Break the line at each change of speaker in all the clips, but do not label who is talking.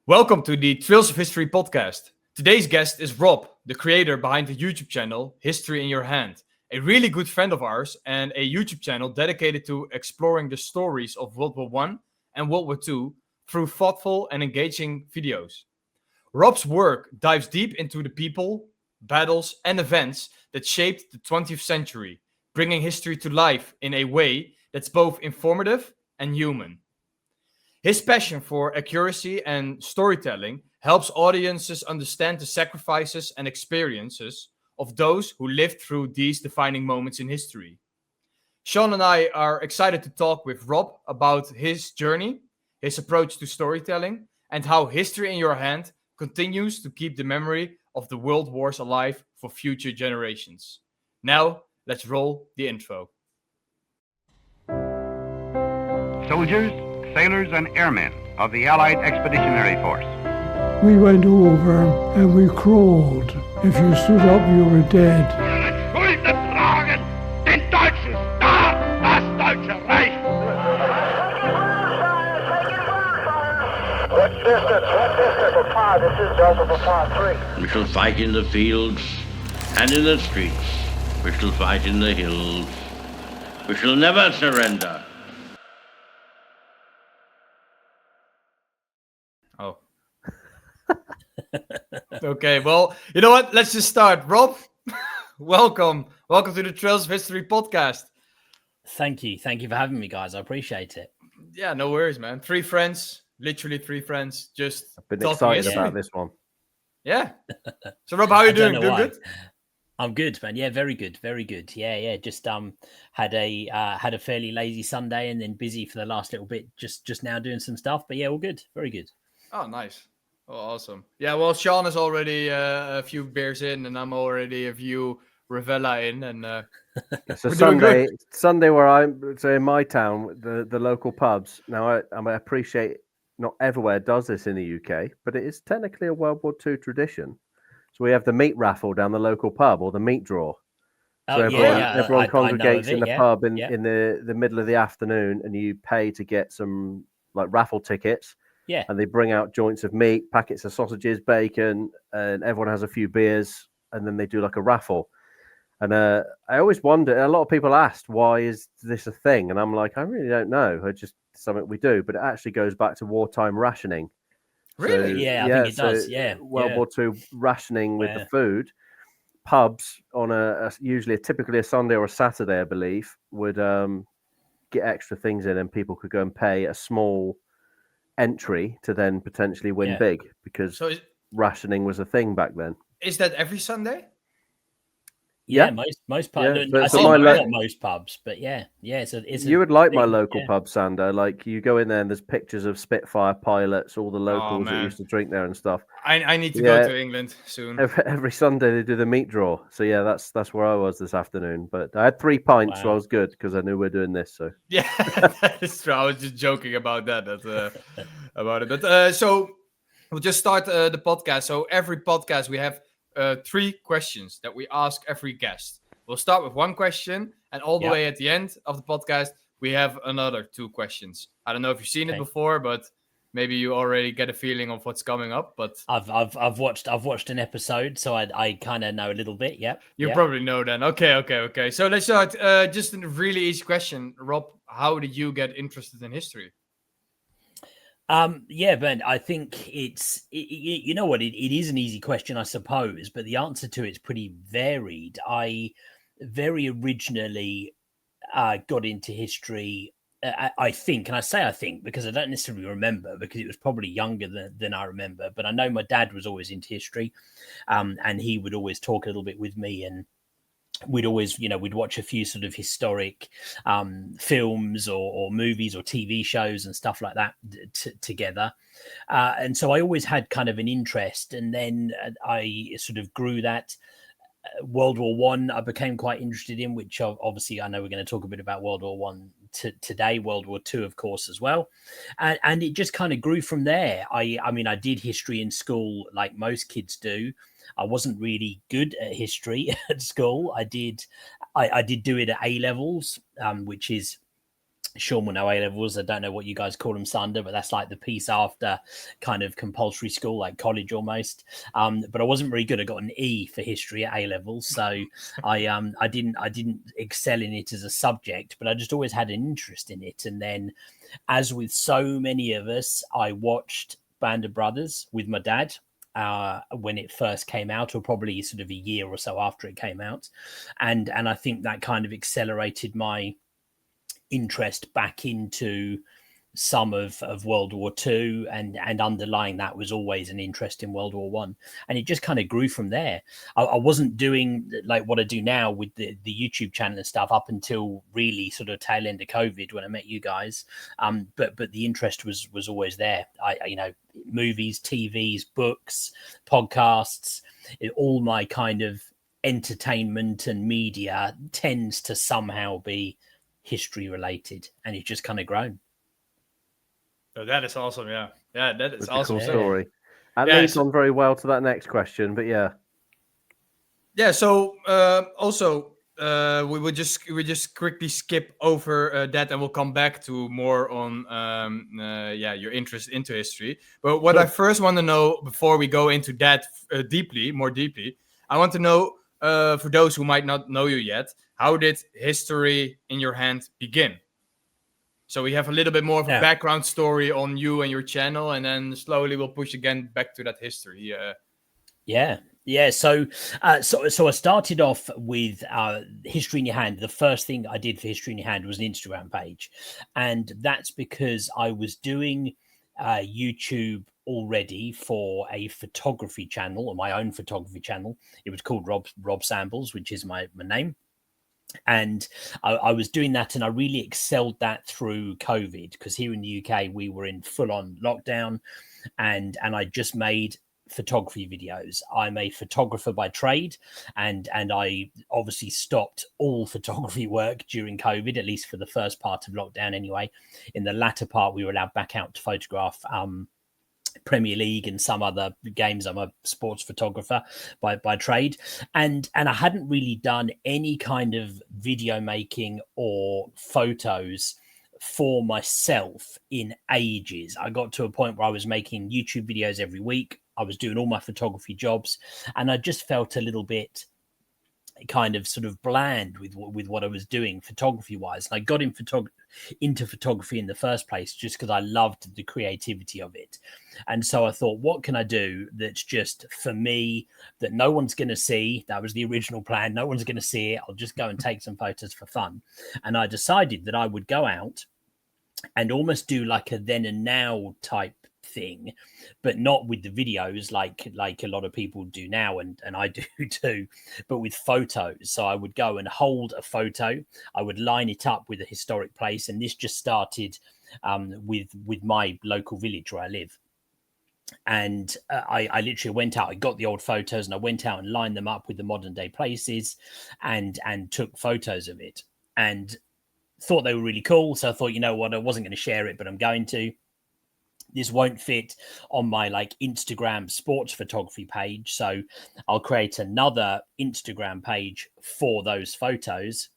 Welcome to the Trails of History podcast. Today's guest is Rob, the creator behind the YouTube channel History in Your Hand, a really good friend of ours and a YouTube channel dedicated to exploring the stories of World War I and World War II through thoughtful and engaging videos. Rob's work dives deep into the people, battles, and events that shaped the 20th century, bringing history to life in a way that's both informative and human. His passion for accuracy and storytelling helps audiences understand the sacrifices and experiences of those who lived through these defining moments in history. Sean and I are excited to talk with Rob about his journey, his approach to storytelling, and how History in Your Hand continues to keep the memory of the world wars alive for future generations. Now, let's roll the intro.
Soldiers, sailors, and airmen of the Allied Expeditionary Force.
We went over and we crawled. If you stood up, you were dead.
Schulden tragen den deutschen Staat, das Deutsche Reich.
What's distance for Pod? This is Delta for Pod 3.
We shall fight in the fields and in the streets. We shall fight in the hills. We shall never surrender.
Oh. Okay, well, you know what? Let's just start. Rob, welcome. Welcome to the Trails of History podcast.
Thank you. Thank you for having me, guys. I appreciate it.
Yeah, no worries, man. Three friends, literally three friends, just
I've been
talking
excited
history.
about this one.
Yeah. So, Rob, how are you doing? Doing good?
I'm good, man. Yeah, very good. Very good. Yeah. Just had a fairly lazy Sunday and then busy for the last little bit, just now doing some stuff. But yeah, all good. Very good.
Oh, nice. Oh, awesome. Yeah, well, Sean is already a few beers in, and I'm already a few Rivella in, and
So
we're doing
Sunday in my town, the local pubs. Now I appreciate not everywhere does this in the UK, but it is technically a World War II tradition. So we have the meat raffle down the local pub or the meat draw. So everyone congregates in the pub in the middle of the afternoon, and you pay to get some like raffle tickets.
Yeah.
And they bring out joints of meat, packets of sausages, bacon, and everyone has a few beers, and then they do like a raffle. And I always wonder, a lot of people asked, why is this a thing? And I'm like, I really don't know. It's just something we do, but it actually goes back to wartime rationing.
Really?
So,
I think it does. Yeah.
World War II rationing with the food. Pubs on typically a Sunday or a Saturday, I believe, would get extra things in, and people could go and pay a small entry to then potentially win big, because rationing was a thing back then.
Is that every Sunday?
Yeah, most pubs.
Yeah,
not most pubs, but yeah.
You would like my local pub, Sander. Like, you go in there and there's pictures of Spitfire pilots, all the locals that used to drink there and stuff.
I need to go to England soon.
Every Sunday they do the meat draw. So yeah, that's where I was this afternoon. But I had 3 pints, so I was good because I knew we're doing this. So
yeah, that is true. I was just joking about that. About it. But so we'll just start the podcast. So every podcast we have 3 questions that we ask every guest. We'll start with 1 question, and all the way at the end of the podcast, we have another 2 questions. I don't know if you've seen it before, but maybe you already get a feeling of what's coming up. But
I've watched an episode, so I kind of know a little bit. Yeah,
you probably know then. Okay. So let's start. Just a really easy question, Rob. How did you get interested in history?
Ben, I think you know what, it is an easy question, I suppose, but the answer to it's pretty varied. I very originally got into history, I think, and I say I think because I don't necessarily remember, because it was probably younger than I remember, but I know my dad was always into history, and he would always talk a little bit with me, and we'd always, we'd watch a few sort of historic films or movies or TV shows and stuff like that together. And so I always had kind of an interest. And then I sort of grew that. World War I became quite interested in, which obviously I know we're going to talk a bit about World War I today, World War II, of course, as well. And it just kind of grew from there. I mean, I did history in school like most kids do. I wasn't really good at history at school. I did do it at A levels, which is Sean will know A levels. I don't know what you guys call them, Sander, but that's like the piece after kind of compulsory school, like college almost. But I wasn't very good. I got an E for history at A levels, so I didn't excel in it as a subject, but I just always had an interest in it. And then, as with so many of us, I watched Band of Brothers with my dad when it first came out, or probably sort of a year or so after it came out, and I think that kind of accelerated my interest back into some of World War II, and underlying that was always an interest in World War I, and it just kind of grew from there. I wasn't doing like what I do now with the YouTube channel and stuff up until really sort of tail end of COVID when I met you guys, but the interest was always there. I movies, TVs, books, podcasts, all my kind of entertainment and media tends to somehow be history related, and it's just kind of grown.
Oh, that is awesome. Yeah, that is
It's
awesome.
a cool story. That
Yeah,
leads on very well to that next question, but yeah.
Yeah. So also, we would just quickly skip over that, and we'll come back to more on your interest into history. But what I first want to know before we go into that more deeply, I want to know, for those who might not know you yet, how did History in Your Hand begin? So we have a little bit more of a background story on you and your channel, and then slowly we'll push again back to that history.
Yeah. So I started off with History in Your Hand. The first thing I did for History in Your Hand was an Instagram page, and that's because I was doing YouTube already for a photography channel, or my own photography channel. It was called Rob Sambles, which is my name. And I was doing that, and I really excelled that through COVID, because here in the UK we were in full-on lockdown, and I just made photography videos. I'm a photographer by trade, and I obviously stopped all photography work during COVID, at least for the first part of lockdown anyway. In the latter part, we were allowed back out to photograph Premier League and some other games. I'm a sports photographer by trade, and I hadn't really done any kind of video making or photos for myself in ages. I got to a point where I was making YouTube videos every week. I was doing all my photography jobs, and I just felt a little bit kind of sort of bland with what I was doing photography wise. And I got into photography in the first place just because I loved the creativity of it. And so I thought, what can I do that's just for me, that no one's going to see? That was the original plan. No one's going to see it. I'll just go and take some photos for fun. And I decided that I would go out and almost do like a then and now type thing, but not with the videos like a lot of people do now, and I do too, but with photos. So I would go and hold a photo, I would line it up with a historic place, and this just started with my local village where I live. And I literally went out, I got the old photos, and I went out and lined them up with the modern day places, and took photos of it, and thought they were really cool. So I thought, you know what, I wasn't going to share it, but I'm going to. This won't fit on my like Instagram sports photography page, so I'll create another Instagram page for those photos.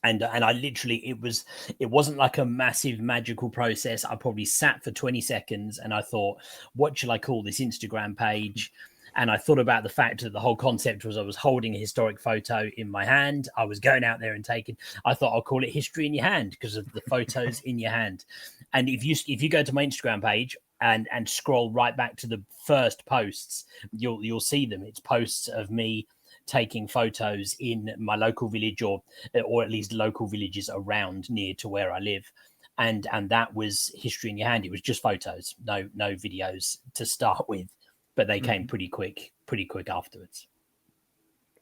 And I literally, it wasn't like a massive magical process. I probably sat for 20 seconds and I thought, what shall I call this Instagram page? And I thought about the fact that the whole concept was I was holding a historic photo in my hand. I was going out there and taking, I thought I'll call it History in Your Hand because of the photos in your hand. And if you go to my Instagram page and scroll right back to the first posts, you'll see them. It's posts of me taking photos in my local village, or at least local villages around near to where I live. And that was History in Your Hand. It was just photos, no videos to start with. But they came pretty quick afterwards.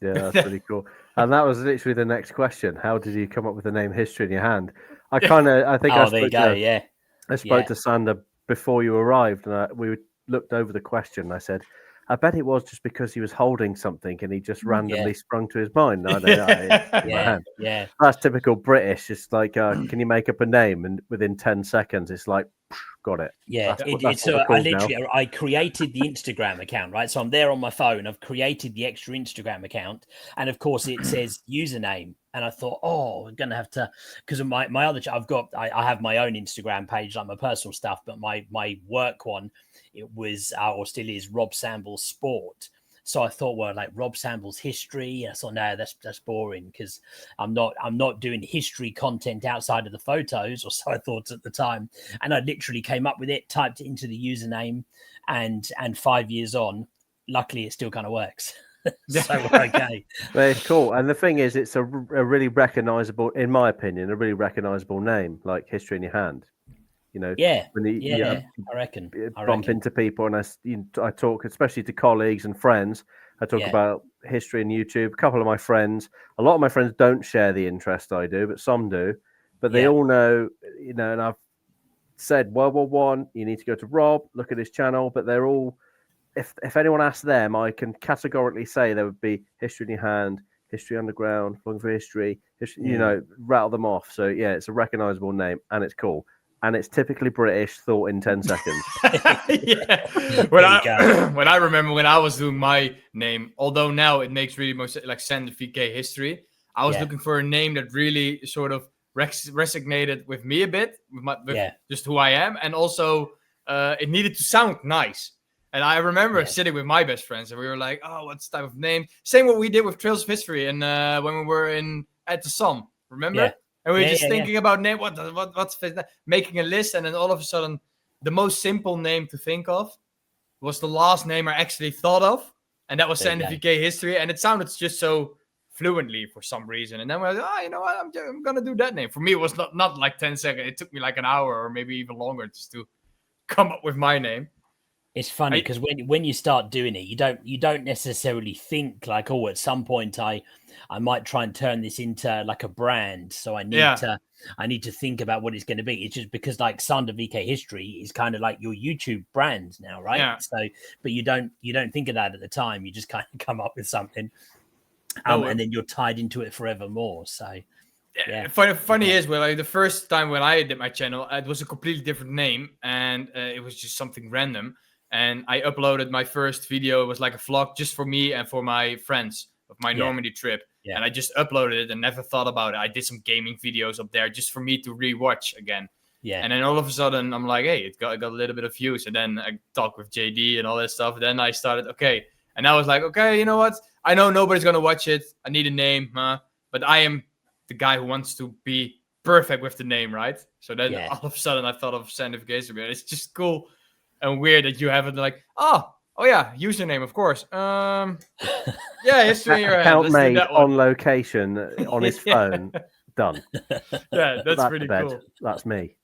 Yeah, that's pretty cool. And that was literally the next question. How did you come up with the name History in Your Hand? I spoke to Sander before you arrived, and we looked over the question. And I said, I bet it was just because he was holding something and he just randomly sprung to his mind. That's typical British. It's like, can you make up a name? And within 10 seconds, it's like, got it.
Yeah,
That's what
it's
they're
I
called
literally
now.
I created the Instagram account, right? So I'm there on my phone. I've created the extra Instagram account, and of course it says username. And I thought, oh, we're gonna have to, because of my other I have my own Instagram page, like my personal stuff, but my work one, it was or still is Rob Samble's Sport. So I thought, well, like Rob Samble's History. And I thought, no, that's boring, because I'm not doing history content outside of the photos, or so I thought at the time. And I literally came up with it, typed it into the username, and 5 years on, luckily it still kind of works. So we're okay.
Very cool. And the thing is, it's a really recognizable, in my opinion, a really recognizable name, like History in Your Hand. You know, when
I reckon.
Bump into people, and I talk, especially to colleagues and friends. I talk about history and YouTube. A couple of my friends, a lot of my friends don't share the interest I do, but some do. But they all know, you know, and I've said WW1, you need to go to Rob, look at his channel. But they're all, if anyone asks them, I can categorically say there would be History in Your Hand, History Underground, Looking for History, you know, rattle them off. So yeah, it's a recognizable name, and it's cool. And it's typically British, thought in 10 seconds.
When I remember when I was doing my name, although now it makes really most like SandervkHistory, I was looking for a name that really sort of resonated with me a bit, with just who I am, and also it needed to sound nice. And I remember sitting with my best friends, and we were like, "Oh, what's type of name?" Same what we did with Trails of History, and when we were at the Somme, remember?
Yeah.
And we were just thinking about name, what's making a list, and then all of a sudden, the most simple name to think of was the last name I actually thought of, and that was SandervkHistory, and it sounded just so fluently for some reason. And then we were like, oh, you know what, I'm gonna do that name. For me, it was not like 10 seconds. It took me like an hour or maybe even longer just to come up with my name.
It's funny because when you start doing it, you don't necessarily think like, oh, at some point I might try and turn this into like a brand. So I need to think about what it's going to be. It's just because like SandervkHistory is kind of like your YouTube brand now, right? Yeah. So, but you don't think of that at the time. You just kind of come up with something, and then you're tied into it forevermore. So. Yeah.
Funny is, well, like the first time when I did my channel, it was a completely different name, and it was just something random. And I uploaded my first video. It was like a vlog just for me and for my friends of my Normandy trip. Yeah. And I just uploaded it and never thought about it. I did some gaming videos up there just for me to rewatch again. Yeah. And then all of a sudden, I'm like, hey, it got a little bit of views. And then I talked with JD and all that stuff. Then I started, And I was like, okay, you know what? I know nobody's going to watch it. I need a name. But I am the guy who wants to be perfect with the name, right? So then all of a sudden, I thought of SandervkHistory. It's just cool and weird that you have it like, oh yeah, username, of course. History in your hand.
Account made on location on his phone. Done.
Yeah, that's pretty cool.
That's me.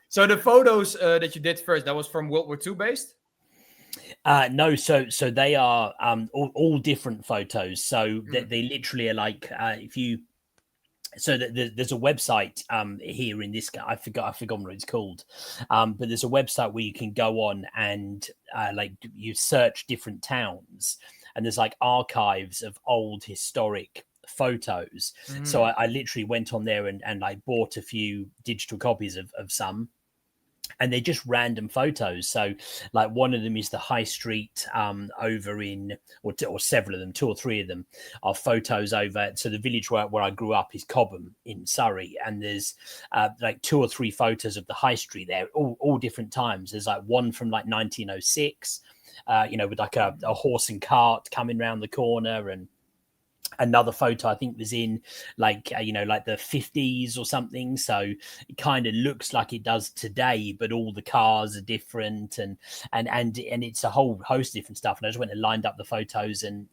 So the photos that you did first, that was from World War II based?
No, so they are all different photos. So they literally are like if you. So there's a website here in this. I forgot what it's called, but there's a website where you can go on and like you search different towns, and there's like archives of old historic photos. So I literally went on there and like bought a few digital copies of some. And they're just random photos. So like one of them is the high street over in, or several of them, 2 or 3 of them are photos over. So the village where I grew up is Cobham in Surrey. And there's like 2 or 3 photos of the high street there, all different times. There's like one from like 1906, with like a horse and cart coming round the corner, and another photo I think was in like like the 50s or something, so it kind of looks like it does today, but all the cars are different, and it's a whole host of different stuff. And I just went and lined up the photos and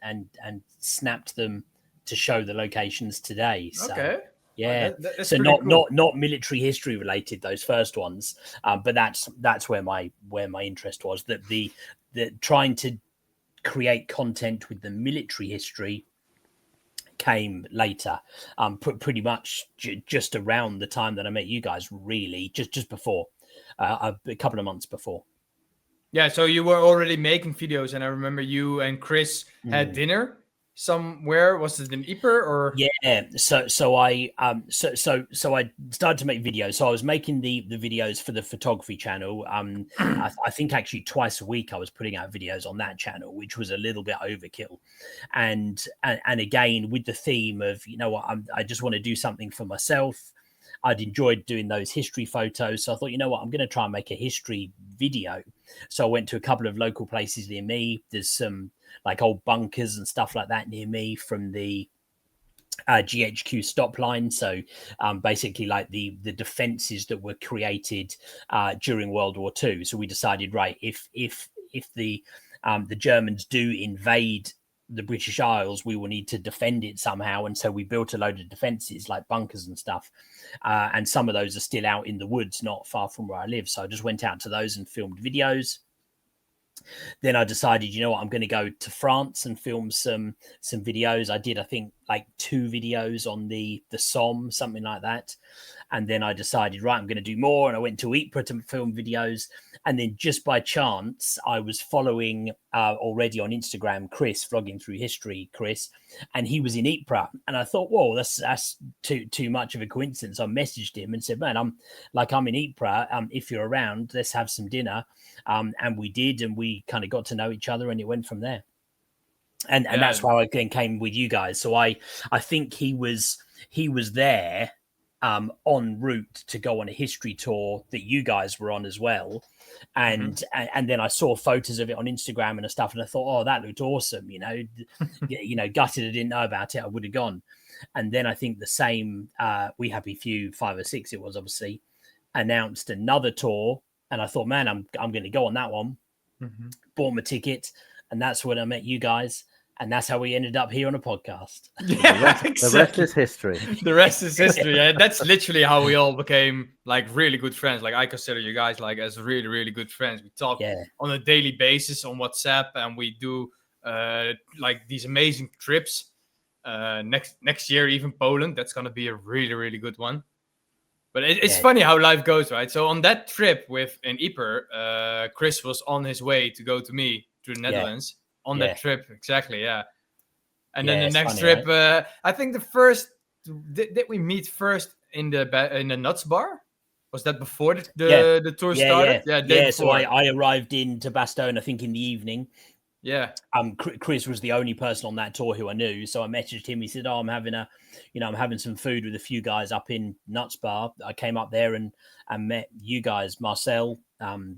snapped them to show the locations today. So that's so not cool. not military history related, those first ones, but that's where my interest was, that the trying to create content with the military history came later, pretty much just around the time that I met you guys, really, just before, a couple of months before. Yeah,
so you were already making videos, and I remember you and Chris had dinner somewhere. Was it in Ypres or?
Yeah, so I started to make videos. So I was making the videos for the photography channel. I think actually twice a week I was putting out videos on that channel, which was a little bit overkill. And again with the theme of, you know what, I just want to do something for myself. I'd enjoyed doing those history photos, so I thought, you know what, I'm going to try and make a history video. So I went to a couple of local places near me. There's some like old bunkers and stuff like that near me from the GHQ stop line. So basically like the defenses that were created during World War II. So we decided, right, if the Germans do invade the British Isles, we will need to defend it somehow. And so we built a load of defenses like bunkers and stuff. And some of those are still out in the woods, not far from where I live. So I just went out to those and filmed videos. Then I decided, you know what, I'm going to go to France and film some videos. I did, I think, like 2 videos on the Somme, something like that. And then I decided, right, I'm going to do more. And I went to Ypres to film videos. And then just by chance, I was following already on Instagram, Chris, Vlogging Through History, Chris, and he was in Ypres. And I thought, whoa, that's too much of a coincidence. I messaged him and said, man, I'm in Ypres. If you're around, let's have some dinner. And we did, and we kind of got to know each other, and it went from there. And that's why I then came with you guys. So I think he was there en route to go on a history tour that you guys were on as well. And then I saw photos of it on Instagram and stuff, and I thought, oh, that looked awesome. You know, gutted I didn't know about it. I would have gone. And then I think the same We Happy Few 5 or 6, it was obviously, announced another tour. And I thought, man, I'm going to go on that one. Bought my ticket, and that's when I met you guys. And that's how we ended up here on a podcast.
The rest is history.
The rest is history. Yeah, that's literally how we all became like really good friends. Like I consider you guys like as really, really good friends. We talk on a daily basis on WhatsApp, and we do like these amazing trips. Next year, even Poland. That's gonna be a really, really good one. But it's funny how life goes, right? So on that trip in Ypres, Chris was on his way to go to me through the Netherlands. On that trip, exactly, yeah. And then the next trip, right? I think the first did we meet first in the Nuts Bar? Was that before the tour started?
Yeah. So I arrived into Bastogne, I think, in the evening.
Yeah.
Chris was the only person on that tour who I knew, so I messaged him. He said, "Oh, I'm having some food with a few guys up in Nuts Bar." I came up there and met you guys, Marcel,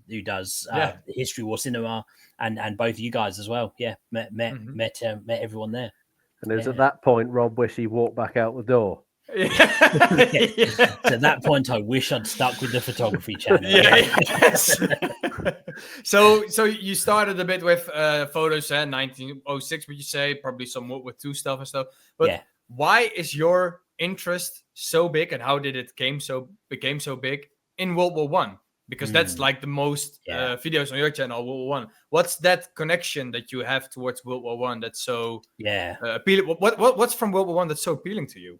who does History War Cinema, and both you guys as well. Yeah, met everyone there.
And it was at that point Rob wished he walked back out the door.
So at that point, I wish I'd stuck with the photography channel.
Yes. So you started a bit with photos, 1906, would you say? Probably some with two stuff and stuff. But why is your interest so big, and how did it became so big in World War One? Because that's like the most videos on your channel, World War One. What's that connection that you have towards World War One that's so appealing? What's from World War One that's so appealing to you?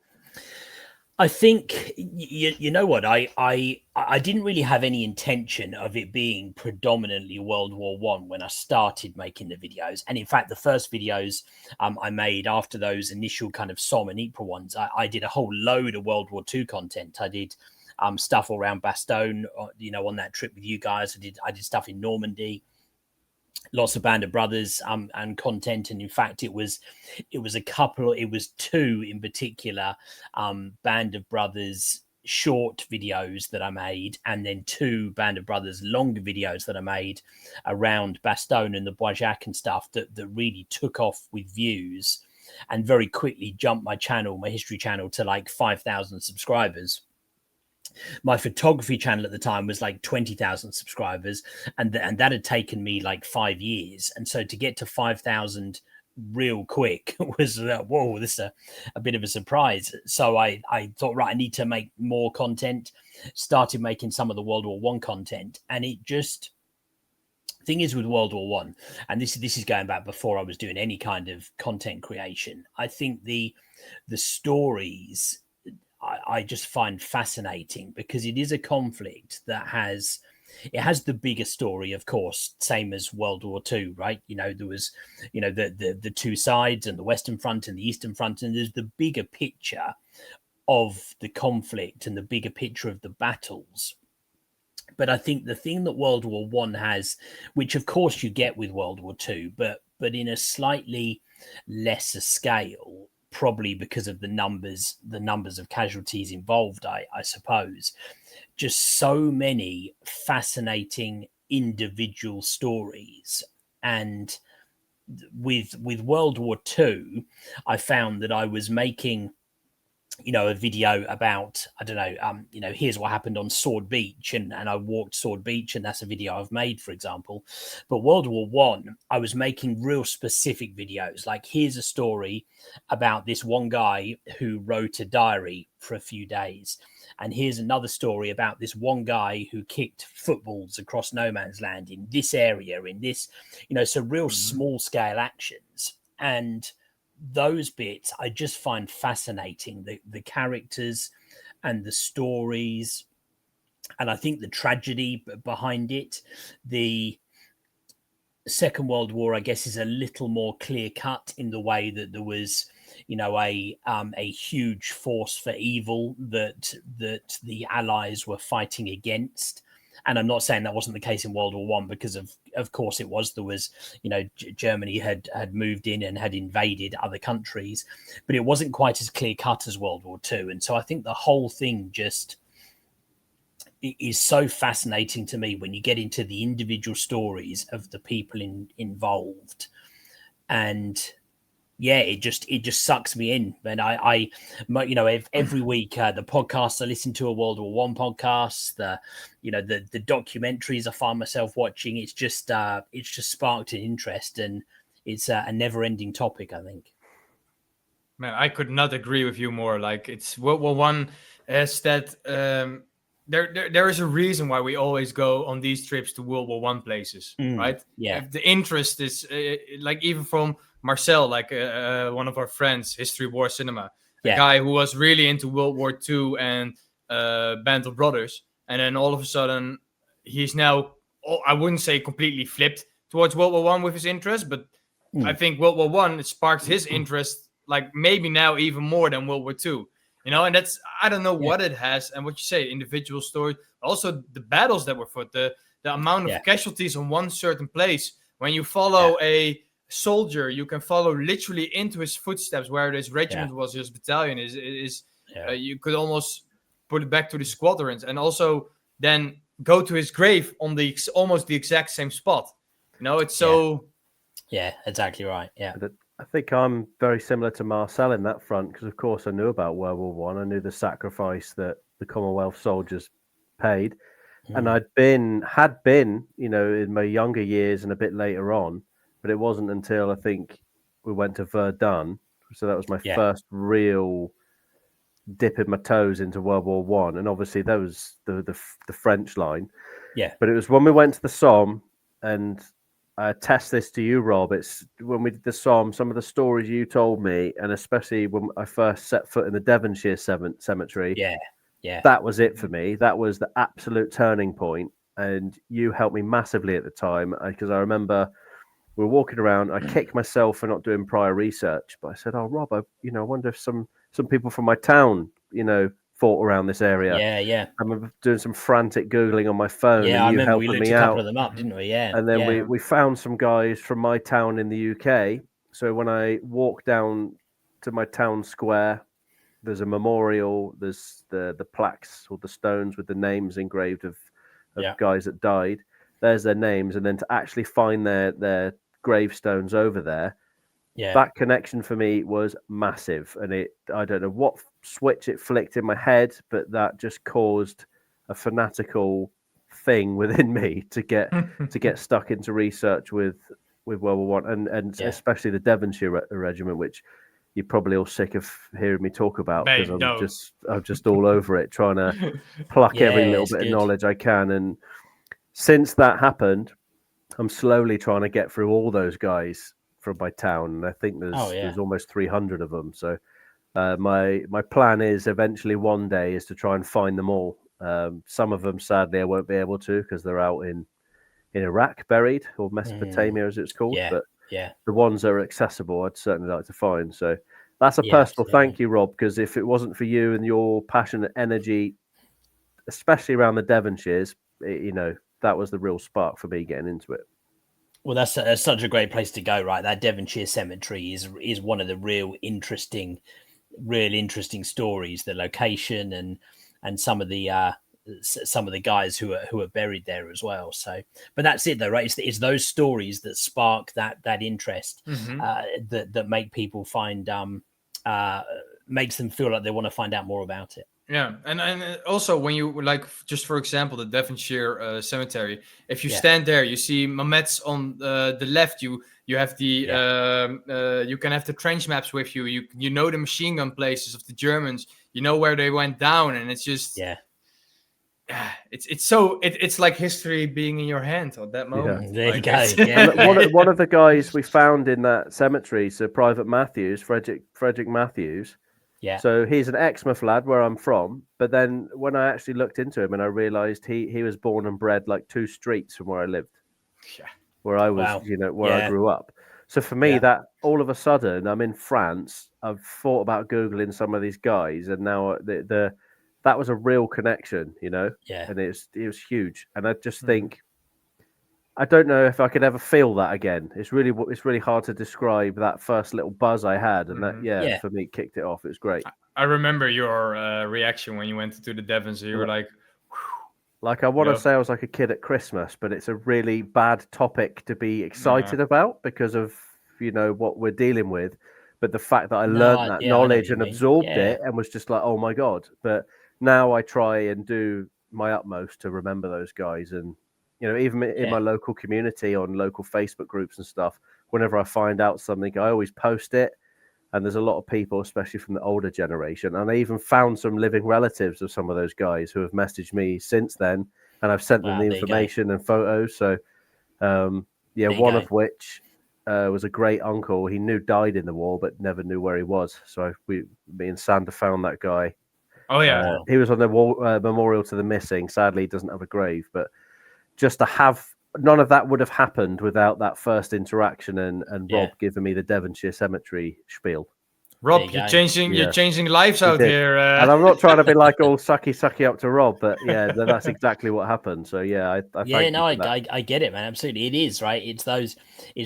I think you know what, I didn't really have any intention of it being predominantly World War One when I started making the videos. And in fact, the first videos I made after those initial kind of Somme and Ypres ones, I did a whole load of World War II content. I did stuff all around Bastogne, on that trip with you guys. I did stuff in Normandy. Lots of Band of Brothers and content, and in fact it was two in particular Band of Brothers short videos that I made, and then two Band of Brothers longer videos that I made around Bastogne and the Bois-Jacques and stuff that really took off with views and very quickly jumped my history channel to like 5,000 subscribers. My photography channel at the time was like 20,000 subscribers, and that had taken me like 5 years. And so to get to 5,000 real quick was whoa, this is a bit of a surprise. So I thought, right, I need to make more content. Started making some of the World War One content, and it just thing is with World War One, and this is going back before I was doing any kind of content creation. I think the stories I just find fascinating because it is a conflict that has it has the bigger story, of course, same as World War II, right? There was, the two sides, and the Western Front and the Eastern Front, and there's the bigger picture of the conflict and the bigger picture of the battles. But I think the thing that World War I has, which of course you get with World War II, but in a slightly lesser scale, probably because of the numbers of casualties involved, I suppose, just so many fascinating individual stories. And with World War II, I found that I was making a video about, I don't know, here's what happened on Sword Beach, and I walked Sword Beach, and that's a video I've made, for example. But World War One, I was making real specific videos, like here's a story about this one guy who wrote a diary for a few days, and here's another story about this one guy who kicked footballs across no man's land in this area, in this, so real small scale actions. And those bits I just find fascinating, the characters and the stories, and I think the tragedy behind it. The Second World War, I guess, is a little more clear cut in the way that there was a huge force for evil that the Allies were fighting against. And I'm not saying that wasn't the case in World War One, because of course it was. There was, Germany had moved in and had invaded other countries, but it wasn't quite as clear cut as World War Two. And so I think the whole thing just is so fascinating to me when you get into the individual stories of the people involved. And yeah, it just sucks me in. And I every week, the podcasts I listen to, a World War One podcast, the documentaries I find myself watching, it's just sparked an interest, and it's a never ending topic, I think.
Man, I could not agree with you more. Like, it's World War One is that there is a reason why we always go on these trips to World War One places, right?
Yeah.
If the interest is like, even from Marcel, like one of our friends, History War Cinema, a guy who was really into World War II and Band of Brothers, and then all of a sudden he's now, I wouldn't say completely flipped towards World War One with his interest, but I think World War One sparked his interest, like maybe now even more than World War II. And that's, I don't know what it has, and what you say, individual stories, also the battles that were fought, the amount of casualties on one certain place. When you follow a soldier, you can follow literally into his footsteps, where his regiment was, his battalion is you could almost put it back to the squadrons, and also then go to his grave on the almost the exact same spot. It's so
exactly right.
I think I'm very similar to Marcel in that front, because of course I knew about World War One. I knew the sacrifice that the Commonwealth soldiers paid, and had been in my younger years and a bit later on. But it wasn't until I think we went to Verdun, so that was my first real dipping my toes into World War One, and obviously that was the French line.
Yeah.
But it was when we went to the Somme, and I attest this to you, Rob. It's when we did the Somme, some of the stories you told me, and especially when I first set foot in the Devonshire cemetery.
Yeah.
That was it for me. That was the absolute turning point, and you helped me massively at the time, because I remember. We were walking around. I kicked myself for not doing prior research, but I said, "Oh, Rob, I wonder if some people from my town, fought around this area."
Yeah.
I remember doing some frantic googling on my phone.
Yeah,
and
I remember we looked a couple
out.
of them up, didn't we? Yeah.
And then we found some guys from my town in the UK. So when I walked down to my town square, there's a memorial. There's the plaques or the stones with the names engraved of guys that died. There's their names, and then to actually find their gravestones over there, that connection for me was massive. And I don't know what switch it flicked in my head, but that just caused a fanatical thing within me to get stuck into research with World War One, and especially the Devonshire Regiment, which you're probably all sick of hearing me talk about, because I'm just all over it, trying to pluck every little bit of knowledge I can. And since that happened, I'm slowly trying to get through all those guys from my town, and I think there's almost 300 of them. So my plan is eventually one day is to try and find them all Some of them, sadly, I won't be able to because they're out in Iraq, buried, or Mesopotamia as it's called. But the ones that are accessible, I'd certainly like to find. So that's a personal thank you, Rob, because if it wasn't for you and your passionate energy, especially around the Devonshires, that was the real spark for me getting into it.
Well, that's such a great place to go, right? That Devonshire cemetery is one of the real interesting stories. The location and some of the guys who are buried there as well. So, but that's it, though, right? It's those stories that spark that interest that make people find makes them feel like they want to find out more about it.
Yeah, and also when you like, just for example, the Devonshire cemetery, if you stand there, you see Mamet's on the left. You have the you can have the trench maps with you. You know the machine gun places of the Germans. You know where they went down, and it's just it's like history being in your hand at that moment.
There
like,
you go.
One of the guys we found in that cemetery, so Private Matthews, Frederick Matthews.
Yeah.
So he's an ex-Muff lad where I'm from, but then when I actually looked into him and I realised he was born and bred like 2 streets from where I lived, where I was, I grew up. So for me, that all of a sudden I'm in France. I've thought about Googling some of these guys, and now that was a real connection, and it was huge. And I just think, I don't know if I could ever feel that again. It's really hard to describe that first little buzz I had, and that for me kicked it off. It was great.
I remember your reaction when you went to the Devons. So you were like,
I want to say I was like a kid at Christmas, but it's a really bad topic to be excited about because of what we're dealing with. But the fact that I learned that knowledge and absorbed it and was just like, oh my God. But now I try and do my utmost to remember those guys. And even in my local community, on local Facebook groups and stuff, whenever I find out something, I always post it. And there's a lot of people, especially from the older generation. And I even found some living relatives of some of those guys who have messaged me since then. And I've sent them the information and photos. So, one of which was a great uncle. He died in the war, but never knew where he was. So me and Sander found that guy.
Oh, yeah.
He was on the memorial to the missing. Sadly, he doesn't have a grave, but just to have none of that would have happened without that first interaction and Rob giving me the Devonshire cemetery spiel.
Rob, you're changing lives out here.
And I'm not trying to be like all sucky up to Rob, but that's exactly what happened. So
I get it, man. Absolutely, it is right. It's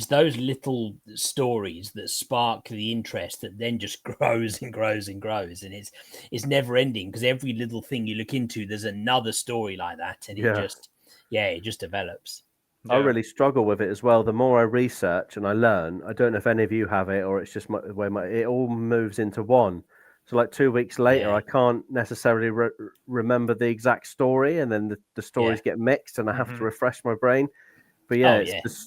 those little stories that spark the interest that then just grows and grows and grows, and it's never ending because every little thing you look into, there's another story like that, and it just develops.
I really struggle with it as well. The more I research and I learn, I don't know if any of you have it or it's just it all moves into one. So like 2 weeks later, I can't necessarily remember the exact story, and then the stories get mixed, and I have to refresh my brain. But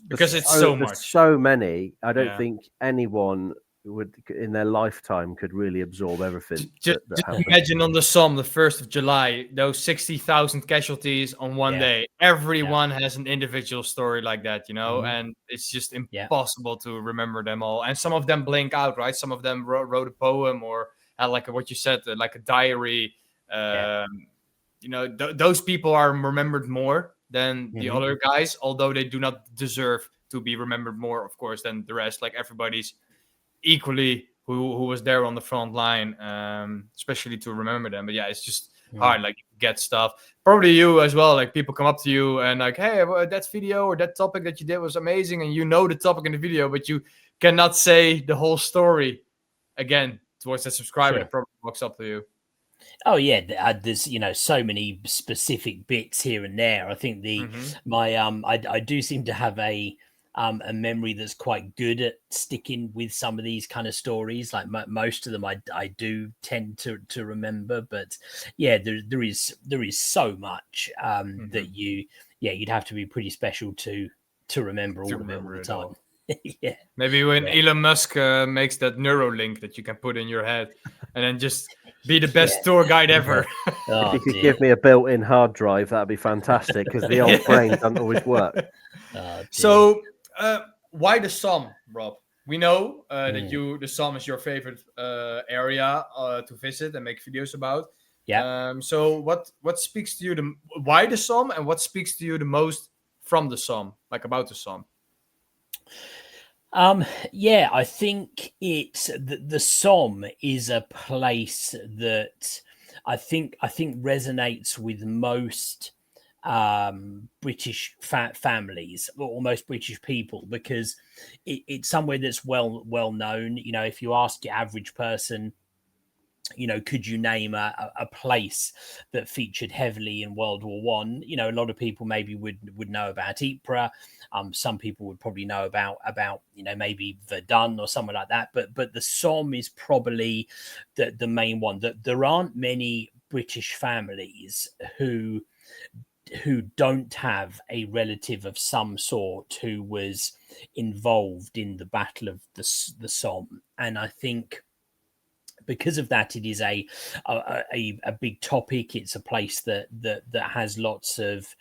because it's so much,
so many. I don't think anyone would in their lifetime could really absorb everything.
Just imagine on the Somme, the 1st of July, those 60,000 casualties on one day. Everyone has an individual story like that, and it's just impossible to remember them all. And some of them blink out, right? Some of them wrote a poem or had like what you said, like a diary. Those people are remembered more than the other guys, although they do not deserve to be remembered more, of course, than the rest. Like everybody's equally who was there on the front line, especially to remember them. But it's just hard, like get stuff. Probably you as well, like people come up to you and like, hey, that video or that topic that you did was amazing, and the topic in the video, but you cannot say the whole story again towards the subscriber that probably walks up to you.
Oh yeah, there's so many specific bits here and there. I think I do seem to have a memory that's quite good at sticking with some of these kind of stories. Like most of them, I do tend to remember. But there is so much that you'd have to be pretty special to remember all of it all the time.
Maybe when Elon Musk makes that Neuralink that you can put in your head, and then just be the best tour guide ever.
If you could give me a built-in hard drive, that'd be fantastic, because the old brain doesn't always work.
So why the Somme, Rob? We know that the Somme is your favorite area to visit and make videos about.
Yeah.
So what speaks to you why the Somme, and what speaks to you the most from the Somme, like about the Somme?
Yeah, I think it's the Somme is a place that I think resonates with most British families, or most British people, because it's somewhere that's well known. You know, if you ask your average person, you know, could you name a place that featured heavily in World War One? You know, a lot of people maybe would know about Ypres. Some people would probably know about you know, maybe Verdun or somewhere like that. But the Somme is probably the main one. That there aren't many British families who don't have a relative of some sort who was involved in the Battle of the Somme, and I think because of that, it is a big topic. It's a place that has lots of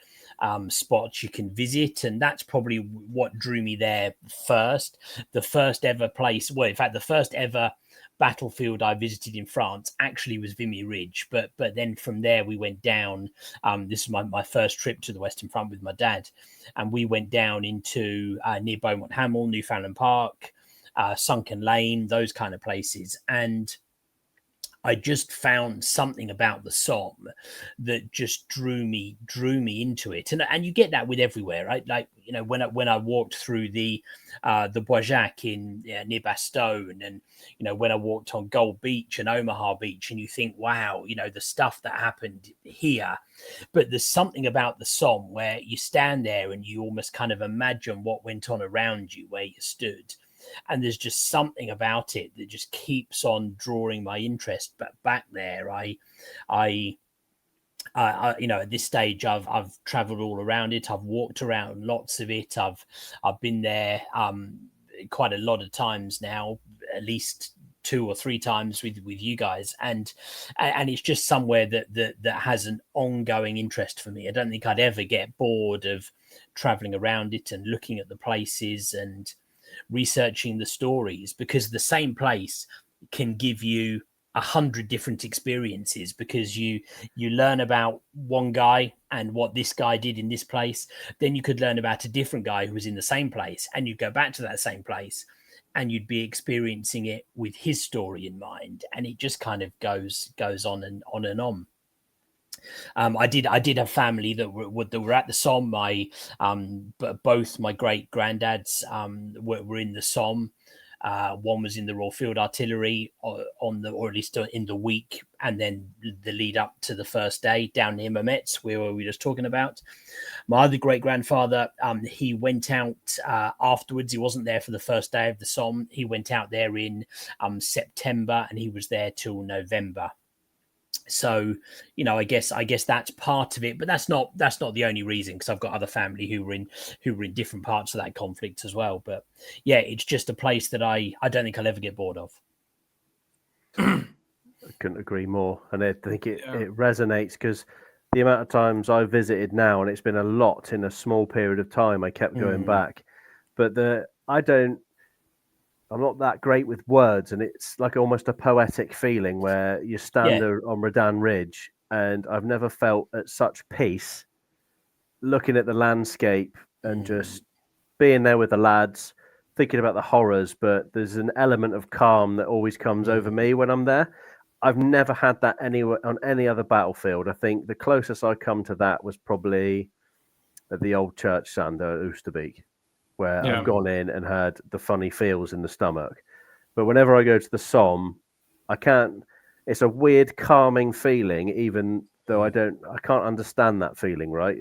spots you can visit, and that's probably what drew me there first. The first ever place, well, in fact, the first ever battlefield I visited in France actually was Vimy Ridge, but then from there we went down. This is my first trip to the Western Front with my dad, and we went down into near Beaumont Hamel, Newfoundland Park, Sunken Lane, those kind of places, and I just found something about the Somme that just drew me into it, and you get that with everywhere, right? Like, you know, when I walked through the Bois-Jacques in near Bastogne, and you know, when I walked on Gold Beach and Omaha Beach, and you think, wow, you know, the stuff that happened here. But there's something about the Somme where you stand there and you almost kind of imagine what went on around you where you stood. And there's just something about it that just keeps on drawing my interest. But back there, I you know, at this stage, I've traveled all around it. I've walked around lots of it. I've been there quite a lot of times now, at least 2 or 3 times with you guys, and it's just somewhere that has an ongoing interest for me. I don't think I'd ever get bored of traveling around it and looking at the places and researching the stories, because the same place can give you 100 different experiences, because you learn about one guy and what this guy did in this place. Then you could learn about a different guy who was in the same place, and you'd go back to that same place and you'd be experiencing it with his story in mind, and it just kind of goes on and on and on. I did have family that were at the Somme. But both my great granddads were in the Somme. One was in the Royal Field Artillery or at least in the week, and then the lead up to the first day down near Mametz, where we were just talking about. My other great grandfather, he went out afterwards. He wasn't there for the first day of the Somme. He went out there in September, and he was there till November. So, you know, I guess that's part of it, but that's not the only reason, because I've got other family who were in different parts of that conflict as well. But yeah, it's just a place that I don't think I'll ever get bored of.
I couldn't agree more, and I think it resonates, because the amount of times I've visited now, and it's been a lot in a small period of time, I kept going back. But I'm not that great with words, and it's like almost a poetic feeling where you stand on Redan Ridge, and I've never felt at such peace looking at the landscape and just being there with the lads, thinking about the horrors. But there's an element of calm that always comes over me when I'm there. I've never had that anywhere on any other battlefield. I think the closest I come to that was probably at the old church Sander Oosterbeek, where I've gone in and had the funny feels in the stomach. But whenever I go to the Somme, it's a weird calming feeling, even though I can't understand that feeling, right?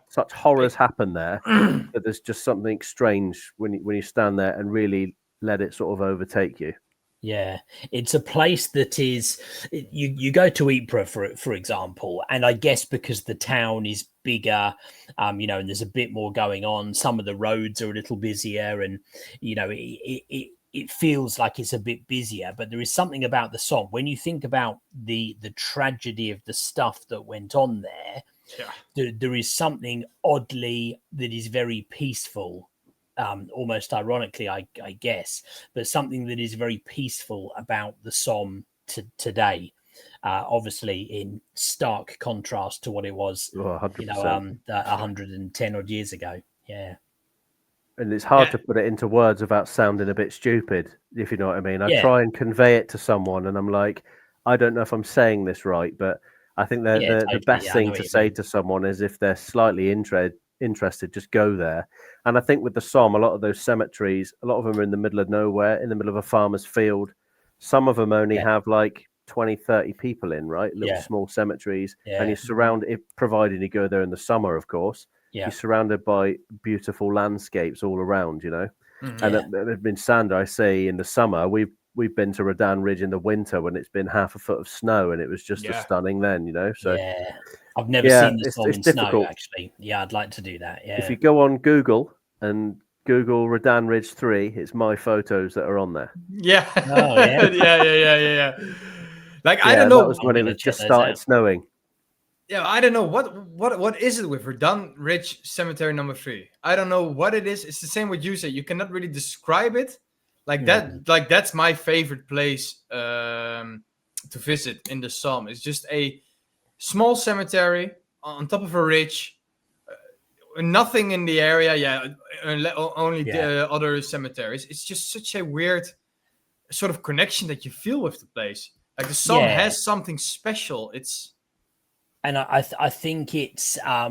Such horrors happen there that there's just something strange when you stand there and really let it sort of overtake you.
Yeah, it's a place that is, you go to Ypres, for example, and I guess because the town is bigger, you know, and there's a bit more going on, some of the roads are a little busier, and, you know, it feels like it's a bit busier. But there is something about the Somme, when you think about the tragedy of the stuff that went on there, there is something oddly that is very peaceful. Almost ironically, I guess, but something that is very peaceful about the Somme today. obviously in stark contrast to what it was,
100%.
110 odd years ago. Yeah.
And it's hard to put it into words without sounding a bit stupid, if you know what I mean. I
Yeah.
try and convey it to someone, and I'm like, I don't know if I'm saying this right, but I think that the best thing to say to someone is if they're slightly interested, just go there. And I think with the Somme, a lot of those cemeteries, a lot of them are in the middle of nowhere, in the middle of a farmer's field. Some of them only have like 20, 30 people in, right? Little small cemeteries. And you're surrounded, provided you go there in the summer, of course. You're surrounded by beautiful landscapes all around, you know. And in Sander, I say in the summer, we've been to Redan Ridge in the winter when it's been half a foot of snow, and it was just stunning then, you know. So
I've never seen the Somme in
difficult.
Snow, actually. Yeah, I'd like to do that. Yeah.
If you go on Google and Google Redan Ridge 3, it's my photos that are on there.
Yeah.
Oh, yeah.
yeah. Like, I don't know.
That was when it just started snowing.
Yeah, I don't know what is it with Redan Ridge Cemetery number 3. I don't know what it is. It's the same what you say. You cannot really describe it. Like that. Like that's my favorite place to visit in the Somme. It's just a small cemetery on top of a ridge. Nothing in the area. Yeah, only the other cemeteries. It's just such a weird sort of connection that you feel with the place. Like the Somme has something special.
And I think it's I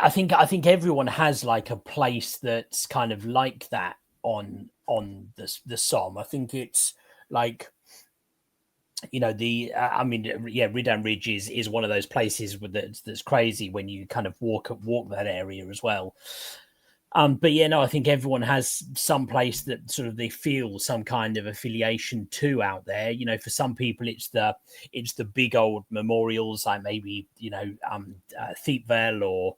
think everyone has like a place that's kind of like that on the Somme. I think it's like, you know, Redan Ridge is one of those places that's crazy when you kind of walk that area as well. But I think everyone has some place that sort of they feel some kind of affiliation to out there. You know, for some people, it's the big old memorials, like maybe, you know, Thiepval or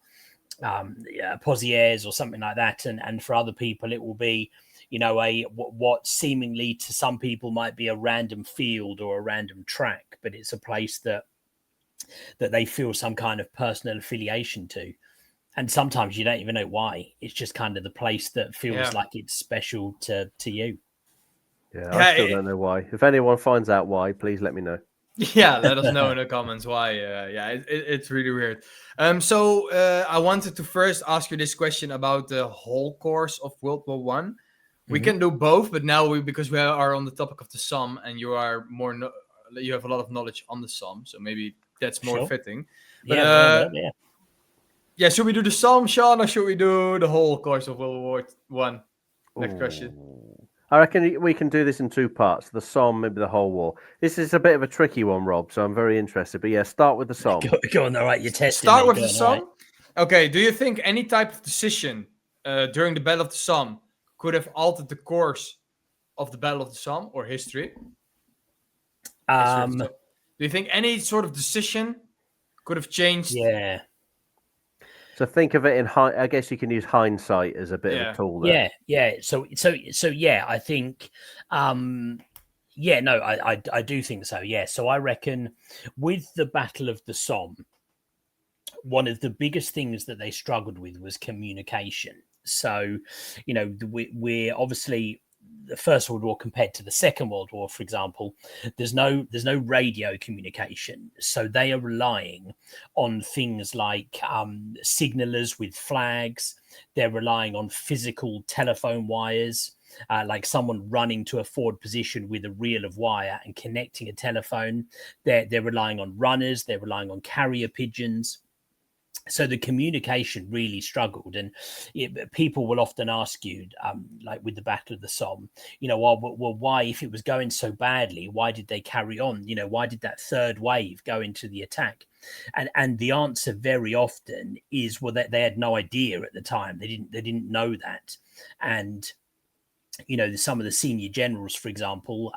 Pozières or something like that. And for other people, it will be, you know, what seemingly to some people might be a random field or a random track, but it's a place that they feel some kind of personal affiliation to. And sometimes you don't even know why. It's just kind of the place that feels like it's special to you.
Yeah, I still don't know why. If anyone finds out why, please let me know.
Yeah, let us know in the comments why. It's really weird. So I wanted to first ask you this question about the whole course of World War One. We can do both, but now because we are on the topic of the Somme, and you are you have a lot of knowledge on the Somme, so maybe that's more fitting. But, yeah, should we do the Somme, Sean, or should we do the whole course of World War One? Next question.
I reckon we can do this in 2 parts. The Somme, maybe the whole war. This is a bit of a tricky one, Rob, so I'm very interested. But start with the Somme.
Go on, all right, you're testing.
Start with the Somme? Right. Okay, do you think any type of decision during the Battle of the Somme could have altered the course of the Battle of the Somme or history? Do you think any sort of decision could have changed?
Yeah.
So think of it in I guess you can use hindsight as a bit of a tool there.
Yeah. So I think I do think so. Yeah. So I reckon with the Battle of the Somme, one of the biggest things that they struggled with was communication. So, you know, we're obviously the First World War compared to the Second World War, for example, there's no radio communication. So they are relying on things like signalers with flags. They're relying on physical telephone wires, like someone running to a forward position with a reel of wire and connecting a telephone. They're relying on runners. They're relying on carrier pigeons. So the communication really struggled, and people will often ask you, like with the Battle of the Somme, you know, well, why, if it was going so badly, why did they carry on? You know, why did that third wave go into the attack? And the answer very often is, well, that they had no idea at the time. They didn't know that. And you know, some of the senior generals, for example,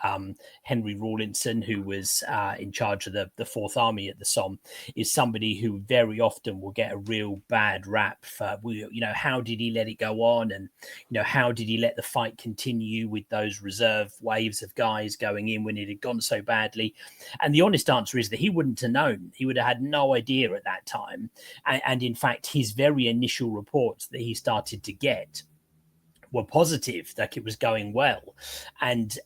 Henry Rawlinson, who was in charge of the Fourth Army at the Somme, is somebody who very often will get a real bad rap for, you know, how did he let it go on? And, you know, how did he let the fight continue with those reserve waves of guys going in when it had gone so badly? And the honest answer is that he wouldn't have known. He would have had no idea at that time. And in fact, his very initial reports that he started to get were positive, like it was going well, and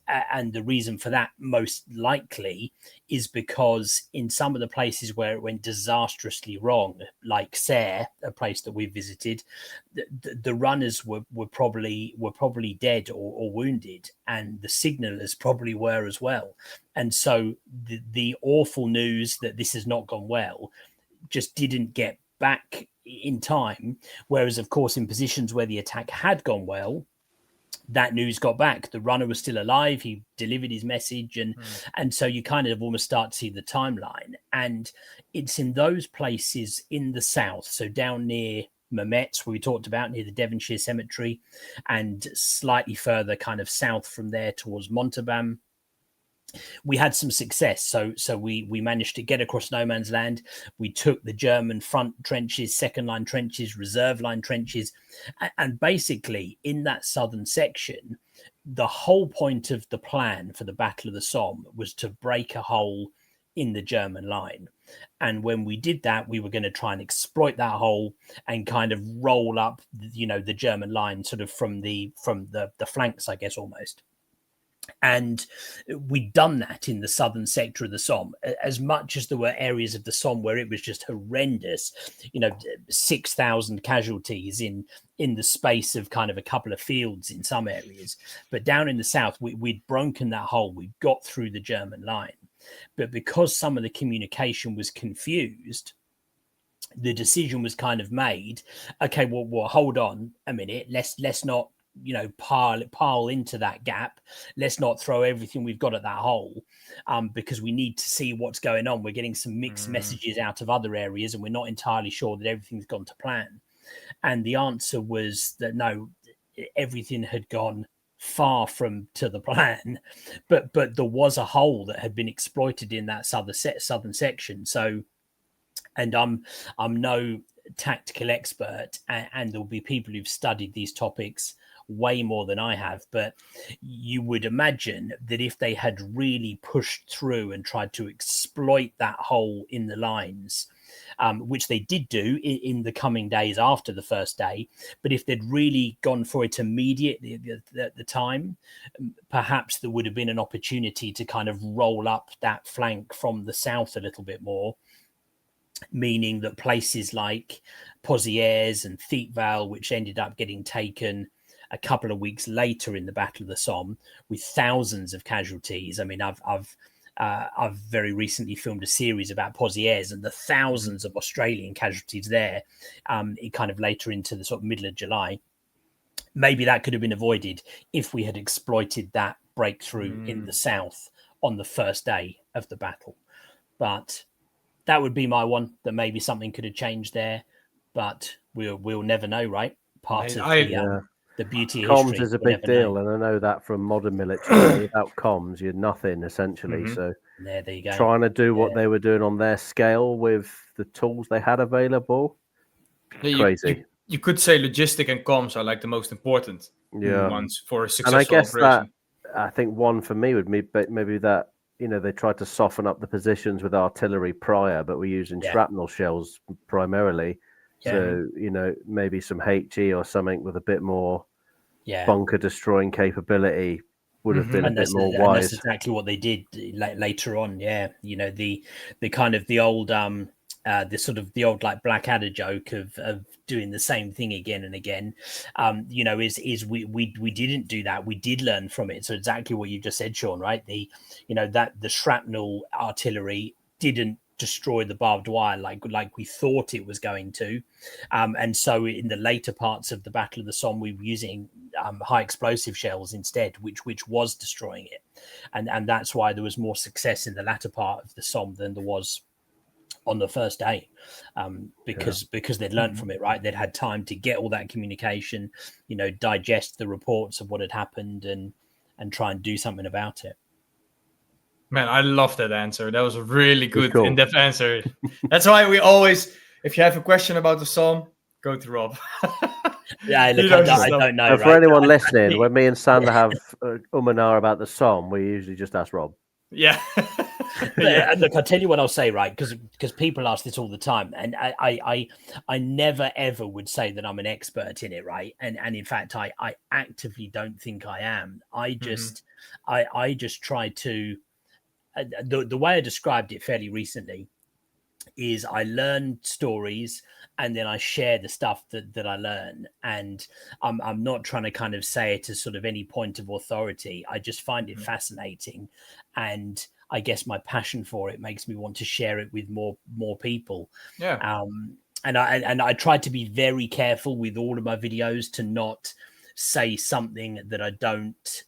the reason for that most likely is because in some of the places where it went disastrously wrong, like Serre, a place that we visited, the runners were probably dead or wounded, and the signalers probably were as well. And so the awful news that this has not gone well just didn't get back in time. Whereas, of course, in positions where the attack had gone well, that news got back. The runner was still alive. He delivered his message. And so you kind of almost start to see the timeline. And it's in those places in the south, so down near Mametz, where we talked about, near the Devonshire Cemetery, and slightly further kind of south from there towards Montauban, we had some success. So we managed to get across no man's land. We took the German front trenches, second line trenches, reserve line trenches, and basically in that southern section, the whole point of the plan for the Battle of the Somme was to break a hole in the German line. And when we did that, we were going to try and exploit that hole and kind of roll up, the German line sort of from the flanks, I guess, almost. And we'd done that in the southern sector of the Somme, as much as there were areas of the Somme where it was just horrendous, 6,000 casualties in the space of kind of a couple of fields in some areas. But down in the south, we'd broken that hole. We got through the German line. But because some of the communication was confused, the decision was kind of made, okay, well hold on a minute. Let's not, pile into that gap. Let's not throw everything we've got at that hole, because we need to see what's going on. We're getting some mixed messages out of other areas, and we're not entirely sure that everything's gone to plan. And the answer was that no, everything had gone far from to the plan, but there was a hole that had been exploited in that southern section. So, and I'm no tactical expert, and there'll be people who've studied these topics way more than I have, but you would imagine that if they had really pushed through and tried to exploit that hole in the lines, which they did do in the coming days after the first day, but if they'd really gone for it immediately at the time, perhaps there would have been an opportunity to kind of roll up that flank from the south a little bit more, meaning that places like Pozières and Thiepval, which ended up getting taken a couple of weeks later in the Battle of the Somme with thousands of casualties. I mean, I've very recently filmed a series about Pozières and the thousands of Australian casualties there, it kind of later into the sort of middle of July. Maybe that could have been avoided if we had exploited that breakthrough in the south on the first day of the battle. But that would be my one, that maybe something could have changed there, but we'll never know, right? Part of the beauty of
comms
history.
is a big deal, and I know that from modern military. Without comms, you're nothing essentially. So
there you go.
Trying to do what they were doing on their scale with the tools they had available, crazy.
You could say logistic and comms are like the most important ones for a successful
and I guess
operation.
That I think one for me would be maybe that they tried to soften up the positions with artillery prior, but we're using shrapnel shells primarily. So, maybe some HE or something with a bit more bunker destroying capability would have been a bit more wise.
That's exactly what they did later on. Yeah. The kind of the old, the old like Blackadder joke of doing the same thing again and again, is we didn't do that. We did learn from it. So exactly what you just said, Sean, right? The shrapnel artillery didn't destroy the barbed wire like we thought it was going to, and so in the later parts of the Battle of the Somme we were using high explosive shells instead, which was destroying it, and that's why there was more success in the latter part of the Somme than there was on the first day, because they'd learned from it, right? They'd had time to get all that communication, digest the reports of what had happened and try and do something about it.
Man, I love that answer. That was a really good, in-depth answer. That's why we always, if you have a question about the Somme, go to Rob.
I don't know.
For anyone listening, when me and Sander have and R about the Somme, we usually just ask Rob.
Yeah.
But, look, I'll tell you what I'll say, right? Because people ask this all the time, and I never ever would say that I'm an expert in it, right? And in fact, I actively don't think I am. I just try to. The way I described it fairly recently is I learn stories and then I share the stuff that I learn, and I'm not trying to kind of say it as sort of any point of authority. I just find it fascinating, and I guess my passion for it makes me want to share it with more people.
Yeah.
And I try to be very careful with all of my videos to not say something that I don't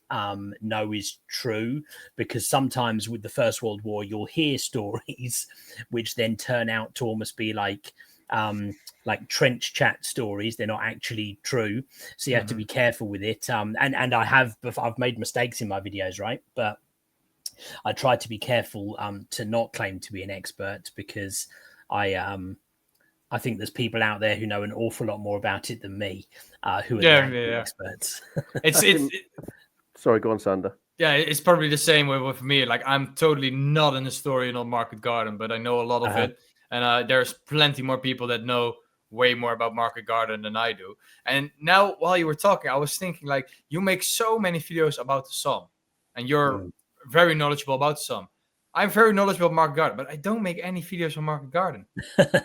know is true, because sometimes with the First World War, you'll hear stories which then turn out to almost be like trench chat stories. They're not actually true, so you have to be careful with it. And I've made mistakes in my videos, right? But I try to be careful to not claim to be an expert, because I think there's people out there who know an awful lot more about it than me, who are the actual experts.
Sorry, go on, Sander.
Yeah, it's probably the same way with me. Like, I'm totally not an historian on Market Garden, but I know a lot of it. And there's plenty more people that know way more about Market Garden than I do. And now, while you were talking, I was thinking, like, you make so many videos about the Somme, and you're very knowledgeable about the Somme. I'm very knowledgeable about Market Garden, but I don't make any videos on Market Garden.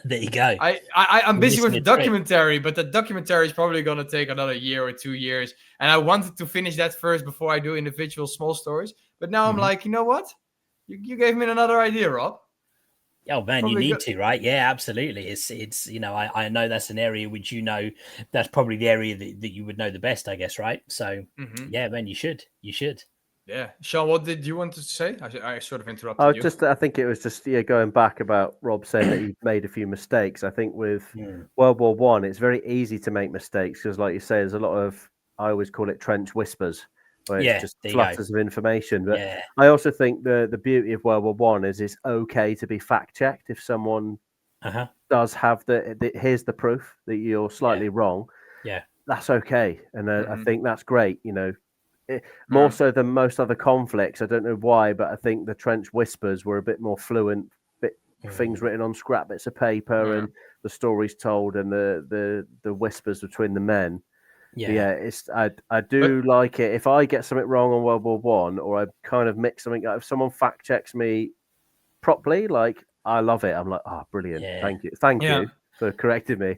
There you go.
I'm busy with the documentary, but the documentary is probably going to take another year or 2 years. And I wanted to finish that first before I do individual small stories. But now I'm like, you know what? You gave me another idea, Rob.
Oh man, probably you need to, right? Yeah, absolutely. It's you know, I know that's an area which, you know, that's probably the area that you would know the best, I guess, right? So yeah, man, you should.
Yeah. Sean, what did you want to say? I sort of interrupted you.
I think it was just going back about Rob saying that he made a few mistakes. I think with World War One, it's very easy to make mistakes because, like you say, there's a lot of, I always call it trench whispers, where it's just flutters of information. But I also think the beauty of World War One is it's okay to be fact checked if someone does have here's the proof that you're slightly wrong.
Yeah,
that's okay, and I think that's great. You know. More so than most other conflicts. I don't know why, but I think the trench whispers were a bit more fluent, things written on scrap bits of paper, and the stories told, and the whispers between the men. I do like it. If I get something wrong on World War One, or I kind of mix something up, if someone fact checks me properly, like, I love it. I'm like, brilliant. Thank you for correcting me.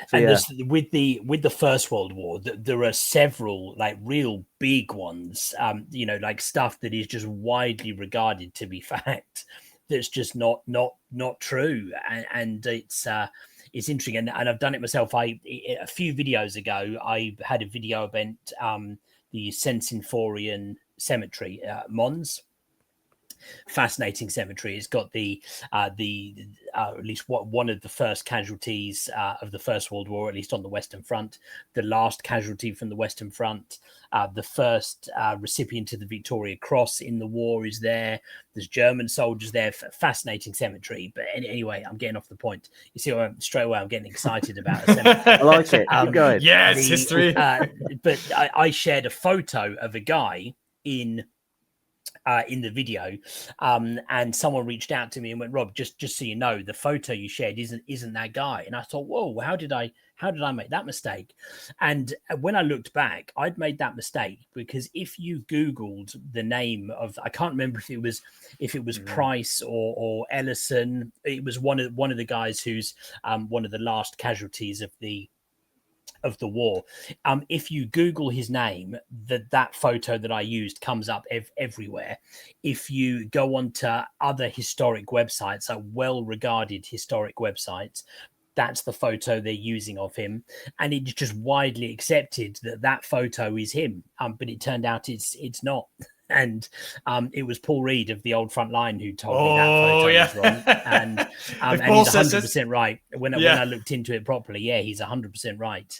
So,
and with the First World War, there are several like real big ones, you know, like stuff that is just widely regarded to be fact, that's just not true, and it's interesting, and I've done it myself. A few videos ago, I had a video about the Sensinforian cemetery, Mons. Fascinating cemetery. It's got at least one of the first casualties of the First World War, at least on the Western Front, the last casualty from the Western Front, the first recipient of the Victoria Cross in the war is there. There's German soldiers there. Fascinating cemetery. But anyway, I'm getting off the point. You see, straight away I'm getting excited about a cemetery.
I like it. Keep going.
Yes, history.
But I shared a photo of a guy in the video, and someone reached out to me and went, Rob, just so you know, the photo you shared isn't that guy. And I thought, whoa, how did I make that mistake? And when I looked back, I'd made that mistake because if you Googled the name of, I can't remember if it was Price or Ellison, it was one of the guys who's one of the last casualties of the war. If you Google his name, that photo that I used comes up everywhere. If you go on to other historic websites, well-regarded historic websites, that's the photo they're using of him, and it's just widely accepted that photo is him. But it turned out it's not. And it was Paul Reed of the Old Front Line who told me that photo was wrong. And he's 100% right. When I looked into it properly, he's 100% right.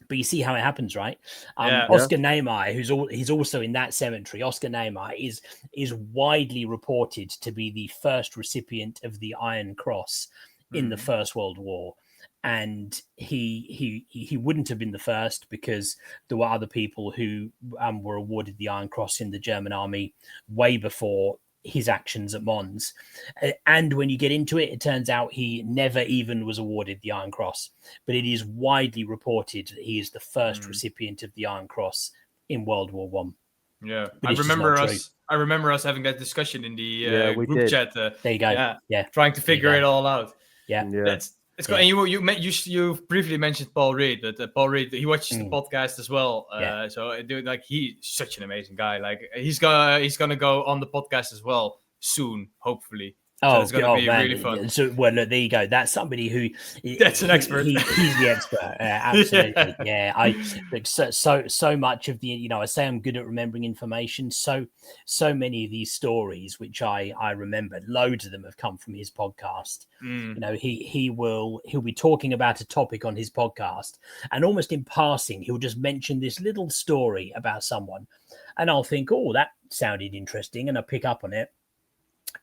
But you see how it happens, right? Oscar Niemeyer, he's also in that cemetery. Oscar Niemeyer is widely reported to be the first recipient of the Iron Cross in the First World War. and he wouldn't have been the first, because there were other people who were awarded the Iron Cross in the German army way before his actions at Mons. And when you get into it, it turns out he never even was awarded the Iron Cross, but it is widely reported that he is the first recipient of the Iron Cross in World War One.
Yeah,
But
I
it's just
remember
not
us. I remember us having that discussion in the
we
group
did.
chat.
There you go. Yeah,
trying to figure
go.
it all out.
Yeah,
It's good. And you briefly mentioned Paul Reed, but Paul Reed, he watches the podcast as well. So dude, like, he's such an amazing guy. Like, he's gonna go on the podcast as well soon, hopefully. So it's going to be really fun.
So, well, look, there you go. That's somebody who
that's an expert.
He's the expert. Absolutely. Yeah. I look, so much of the, I say I'm good at remembering information. So many of these stories, which I remember, loads of them have come from his podcast. He'll be talking about a topic on his podcast, and almost in passing, he'll just mention this little story about someone, and I'll think, oh, that sounded interesting, and I pick up on it.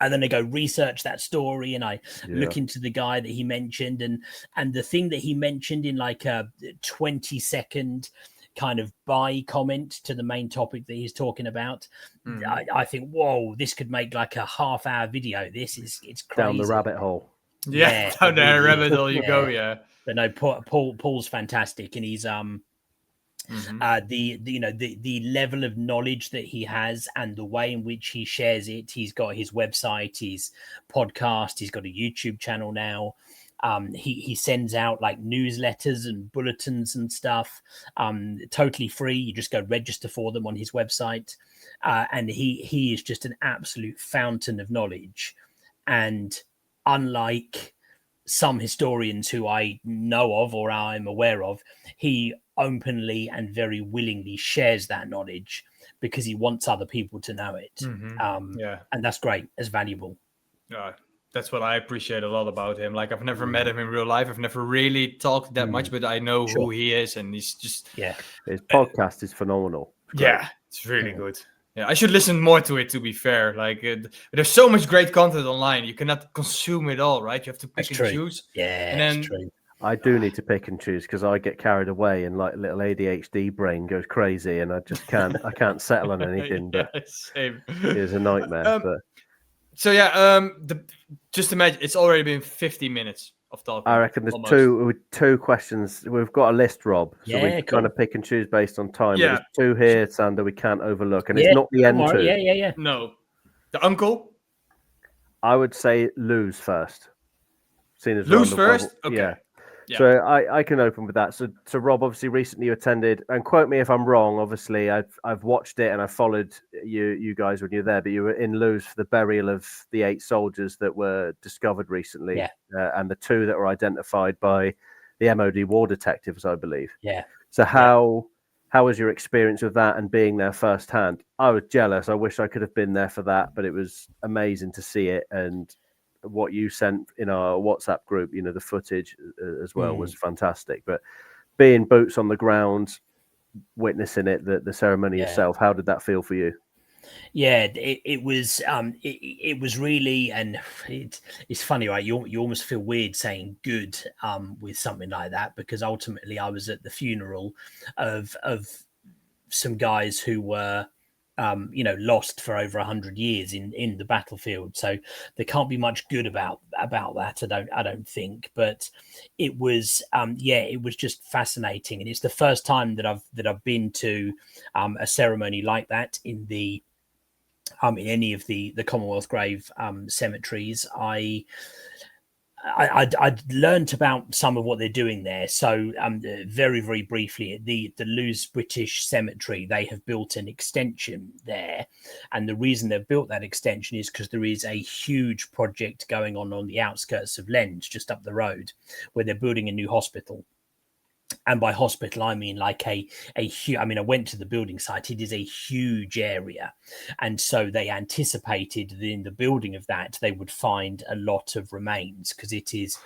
And then I go research that story, and I look into the guy that he mentioned, and the thing that he mentioned in like a 20-second kind of by comment to the main topic that he's talking about. I think, whoa, this could make like a half-hour video. It's crazy.
Down the rabbit hole.
Yeah, down the rabbit hole you go. Yeah.
But no, Paul's fantastic, and he's the level of knowledge that he has and the way in which he shares it. He's got his website, his podcast, he's got a YouTube channel now. He sends out like newsletters and bulletins and stuff, totally free. You just go register for them on his website, and he is just an absolute fountain of knowledge. And unlike some historians who I know of or I'm aware of, he openly and very willingly shares that knowledge because he wants other people to know it. And that's great. It's valuable.
That's what I appreciate a lot about him. Like, I've never met him in real life. I've never really talked that much, but I know who he is, and he's just
his podcast is phenomenal.
It's really good. Yeah, I should listen more to it, to be fair. Like, there's so much great content online. You cannot consume it all, right? You have to pick and choose.
Yeah,
and then,
that's true.
I do need to pick and choose because I get carried away and like little ADHD brain goes crazy and I just can't settle on anything. But
same.
It's a nightmare.
So just imagine it's already been 50 minutes of talking.
I reckon there's two questions. We've got a list, Rob. So we're kind of pick and choose based on time.
Yeah.
But there's two here, Sander, we can't overlook. And it's not the end two.
Yeah.
No. The uncle?
I would say lose first.
Lose first? Okay.
Yeah. So I can open with that. So Rob, obviously recently you attended, and quote me if I'm wrong, obviously I've watched it and I followed you guys when you were there, but you were in Lewes for the burial of the 8 soldiers that were discovered recently, and the 2 that were identified by the MOD war detectives, I believe.
Yeah.
So how was your experience with that and being there firsthand? I was jealous. I wish I could have been there for that, but it was amazing to see it. And what you sent in our WhatsApp group, the footage as well was fantastic. But being boots on the ground, witnessing it, the ceremony itself, how did that feel for you?
Yeah, it was it was really, and it's funny, right? You almost feel weird saying good with something like that, because ultimately I was at the funeral of some guys who were lost for over 100 years in the battlefield. So there can't be much good about that. I don't think, but it was, it was just fascinating. And it's the first time that I've been to a ceremony like that in any of the Commonwealth grave cemeteries. I'd learned about some of what they're doing there. So very, very briefly, the Lewes British Cemetery, they have built an extension there. And the reason they've built that extension is because there is a huge project going on the outskirts of Lens, just up the road, where they're building a new hospital. And by hospital, I mean like a huge, I went to the building site. It is a huge area. And so they anticipated that in the building of that, they would find a lot of remains, because it is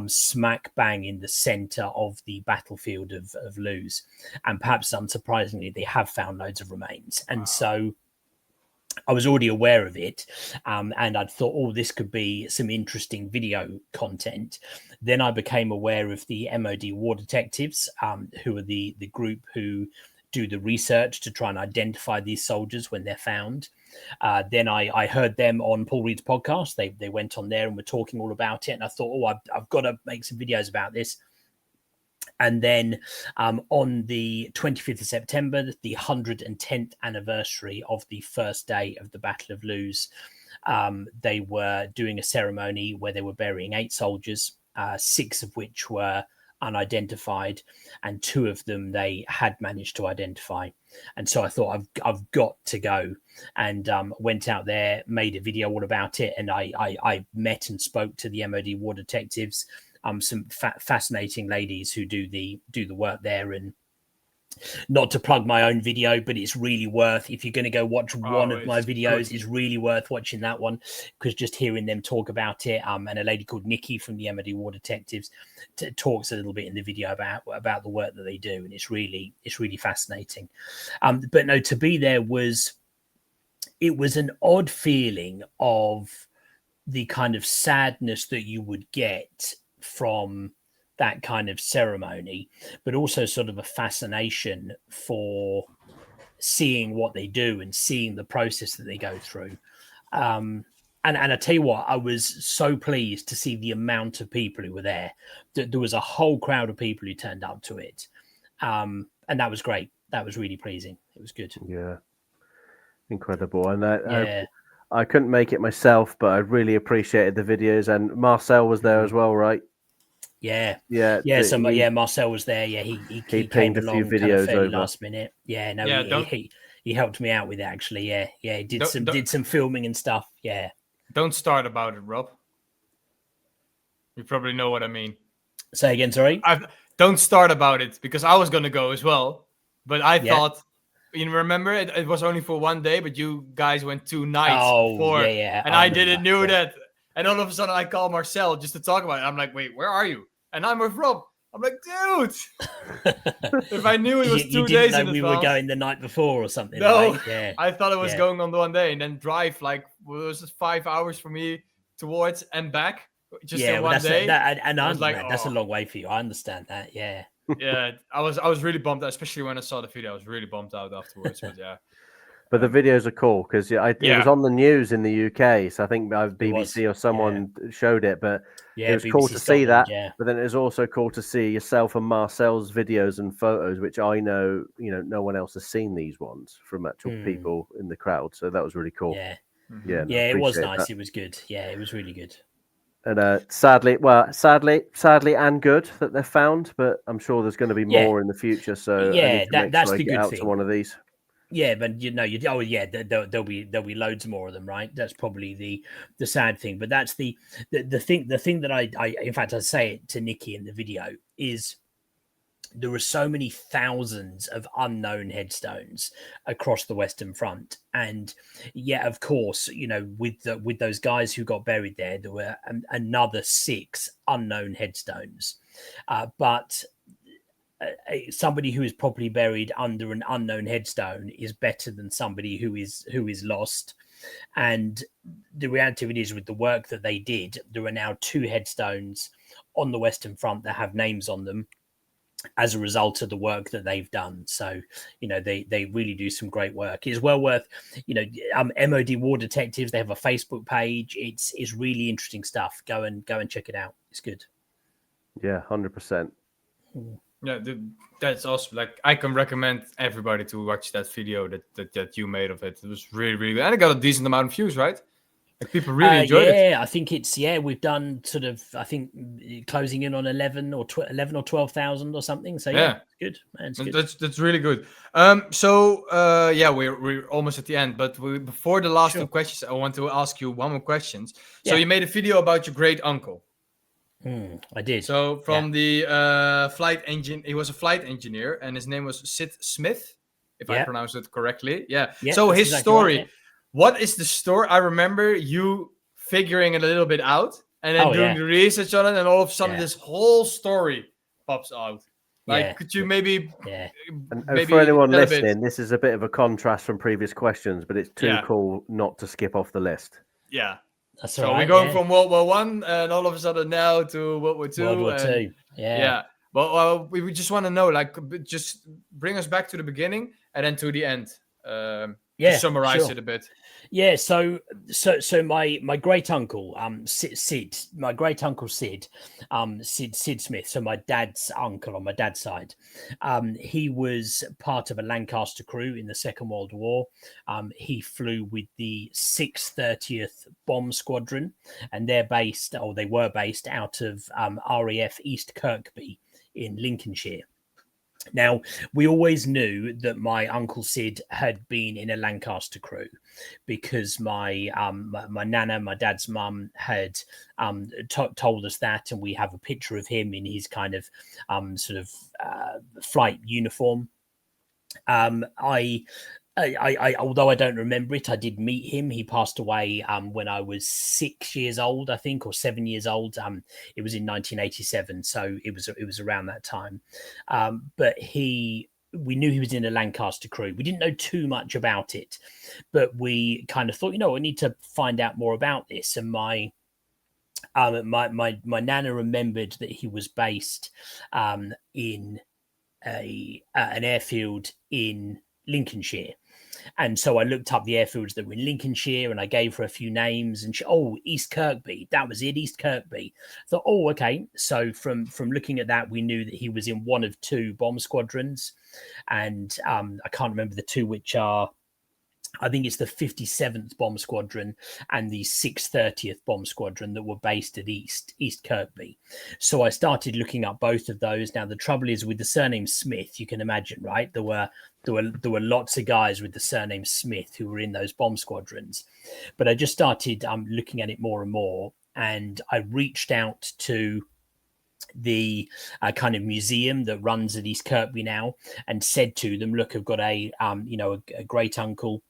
smack bang in the center of the battlefield of Lewes. And perhaps unsurprisingly, they have found loads of remains. And so I was already aware of it, and I'd thought, oh, this could be some interesting video content. Then I became aware of the MOD War Detectives, who are the group who do the research to try and identify these soldiers when they're found. Then I heard them on Paul Reed's podcast. They went on there and were talking all about it, and I thought, oh, I've got to make some videos about this. And then on the 25th of September, the 110th anniversary of the first day of the Battle of Loos, they were doing a ceremony where they were burying 8 soldiers, 6 of which were unidentified, and 2 of them they had managed to identify. And so I thought, I've got to go, and went out there, made a video all about it, and I met and spoke to the MOD War Detectives. Some fascinating ladies who do the work there. And not to plug my own video, but it's really worth, if you're going to go watch one of my videos, it's really worth watching that one, because just hearing them talk about it, and a lady called Nikki from the MOD War Detectives talks a little bit in the video about the work that they do, and it's really fascinating. But no, to be there was an odd feeling of the kind of sadness that you would get from that kind of ceremony, but also sort of a fascination for seeing what they do and seeing the process that they go through. And I tell you what, I was so pleased to see the amount of people who were there. There was a whole crowd of people who turned up to it. And that was great. That was really pleasing. It was good.
Yeah. Incredible. And I couldn't make it myself, but I really appreciated the videos. And Marcel was there as well, right?
Yeah.
So
Marcel was there. Yeah, he came
pinged a few videos over
last minute. Yeah, no, he helped me out with it actually. Yeah, he did some filming and stuff. Yeah.
Don't start about it, Rob. You probably know what I mean.
Say again, sorry.
Don't start about it, because I was gonna go as well, but I thought. You remember it was only for one day, but you guys went 2 nights before, and I didn't know that. And all of a sudden, I call Marcel just to talk about it. I'm like, wait, where are you? And I'm with Rob. I'm like, dude, if I knew it was 2 days in advance,
we were going the night before or something.
No,
right? Yeah.
I thought it was going on the one day, and then drive was it 5 hours for me towards and back just in one day.
That's a long way for you. I understand that. Yeah.
Yeah, I was really bummed out, especially when I saw the video. I was really bummed out afterwards. But yeah.
But the videos are cool because it was on the news in the UK, so I think BBC or someone showed it. But it was cool to see that. Yeah. But then it was also cool to see yourself and Marcel's videos and photos, which I know, no one else has seen these ones from actual people in the crowd. So that was really cool.
Yeah,
yeah,
it was nice. That. It was good. Yeah, it was really good.
And sadly and good that they're found, but I'm sure there's going to be more in the future. So
that's the good thing.
To one of these.
Yeah, but there'll be loads more of them, right? That's probably the sad thing. But that's the thing. The thing that I in fact I say it to Nikki in the video is there were so many thousands of unknown headstones across the Western Front, and of course, with those guys who got buried there were another 6 unknown headstones, but. Somebody who is properly buried under an unknown headstone is better than somebody who is lost. And the reality of it is, with the work that they did, there are now 2 headstones on the Western Front that have names on them as a result of the work that they've done. So, they really do some great work. It's well worth, MOD War Detectives, they have a Facebook page. It's really interesting stuff. Go and check it out. It's good.
Yeah, 100%.
Yeah, that's awesome. Like, I can recommend everybody to watch that video that you made of it. It was really, really good. And it got a decent amount of views, right? Like, people really enjoyed it.
Yeah, I think we've done sort of, I think, closing in on 11 or 12,000 or something. So it's good. Man, it's good.
That's really good. We're almost at the end, but before the last 2 questions, I want to ask you one more question. So you made a video about your great uncle.
I did.
So from the flight engine, he was a flight engineer, and his name was Sid Smith, if I pronounced it correctly. Yeah. So his story, right, what is the story? I remember you figuring it a little bit out, and then doing the research on it, and all of a sudden this whole story pops out. Like,
Yeah.
could you maybe
Yeah.
And
maybe
for anyone
tell a bit?
listening, this is a bit of a contrast from previous questions, but it's too
Yeah.
cool not to skip off the list.
Yeah.
That's
So
all
we're
right.
going
Yeah.
from World War One, and all of a sudden now to World War Two.
World War
and
II. Yeah.
Yeah. Well, we just want to know, like, just bring us back to the beginning and then to the end. To
Yeah,
summarize
sure.
it a bit.
Yeah, so my great uncle, Sid, my great uncle Sid, Sid Smith. So my dad's uncle on my dad's side, he was part of a Lancaster crew in the Second World War. He flew with the 630th Bomb Squadron, and they were based out of RAF East Kirkby in Lincolnshire. Now, we always knew that my uncle Sid had been in a Lancaster crew because my nana, my dad's mum, had told us that, and we have a picture of him in his kind of flight uniform. Although I don't remember it, I did meet him. He passed away when I was 6 years old, I think, or 7 years old. It was in 1987, so it was around that time. But we knew he was in a Lancaster crew. We didn't know too much about it, but we kind of thought, I need to find out more about this. And my nana remembered that he was based in an airfield in Lincolnshire. And so I looked up the airfields that were in Lincolnshire, and I gave her a few names, and East Kirkby, that was it, East Kirkby. I thought, okay. So from looking at that, we knew that he was in one of two bomb squadrons, and I can't remember the two, which are, I think it's the 57th Bomb Squadron and the 630th Bomb Squadron that were based at East Kirkby. So I started looking up both of those. Now, the trouble is with the surname Smith, you can imagine, right? There were lots of guys with the surname Smith who were in those bomb squadrons. But I just started looking at it more and more, and I reached out to the kind of museum that runs at East Kirkby now and said to them, look, I've got a great uncle.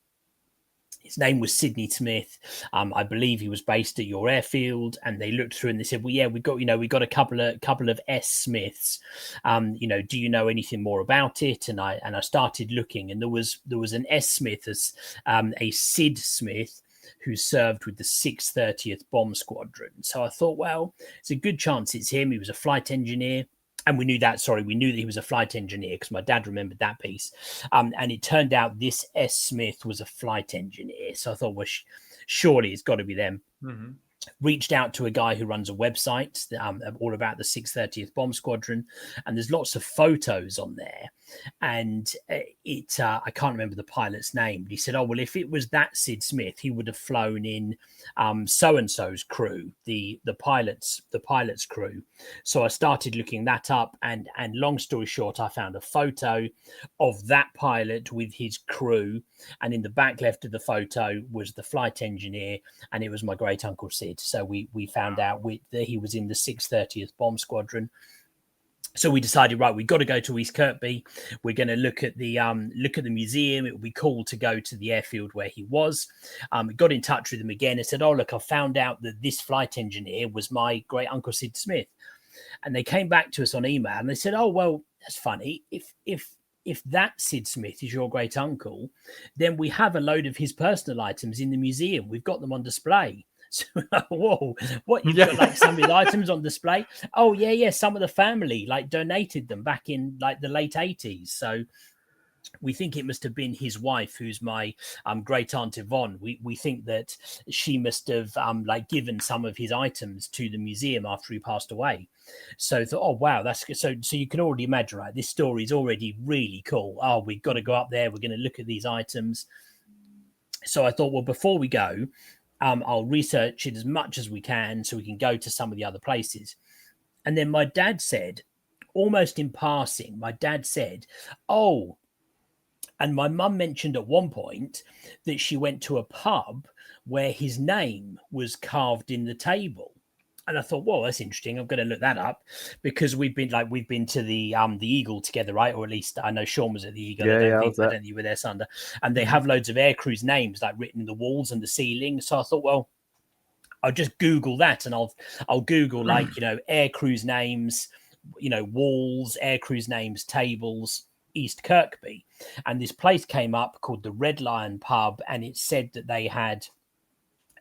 His name was Sidney Smith. I believe he was based at your airfield. And they looked through and they said, well, yeah, we got a couple of S. Smiths. Do you know anything more about it? And I started looking, and there was an S. Smith as a Sid Smith who served with the 630th Bomb Squadron. So I thought, well, it's a good chance it's him. He was a flight engineer. And we knew that he was a flight engineer because my dad remembered that piece. And it turned out this S. Smith was a flight engineer. So I thought, well, surely it's got to be them. Mm-hmm. Reached out to a guy who runs a website all about the 630th Bomb Squadron, and there's lots of photos on there. And I can't remember the pilot's name, but he said, oh, well, if it was that Sid Smith, he would have flown in so-and-so's crew, the pilot's crew. So I started looking that up, and long story short, I found a photo of that pilot with his crew, and in the back left of the photo was the flight engineer, and it was my great uncle Sid. So we found out that he was in the 630th Bomb Squadron. So we decided, right, we've got to go to East Kirkby. We're going to look at the museum. It would be cool to go to the airfield where he was. Got in touch with him again and said, oh, look, I found out that this flight engineer was my great uncle Sid Smith. And they came back to us on email and they said, oh, well, that's funny. If that Sid Smith is your great uncle, then we have a load of his personal items in the museum. We've got them on display. So, whoa, what, you've got like some of the items on display? Oh, yeah. Some of the family donated them back in the late 80s. So we think it must have been his wife, who's my great aunt Yvonne. We think that she must have given some of his items to the museum after he passed away. So thought, oh wow, that's good. So you can already imagine, right? This story is already really cool. Oh, we've got to go up there. We're going to look at these items. So I thought, well, before we go, I'll research it as much as we can so we can go to some of the other places. And then my dad said, almost in passing, oh, and my mum mentioned at one point that she went to a pub where his name was carved in the table. And I thought, well, that's interesting. I'm going to look that up because we've been to the Eagle together, right? Or at least I know Sean was at the Eagle. I don't think you were there, Sander. And they have loads of aircrews names written in the walls and the ceiling. So I thought, well, I'll just Google that, and I'll Google aircrews names walls, aircrews names, tables, East Kirkby. And this place came up called the Red Lion Pub, and it said that they had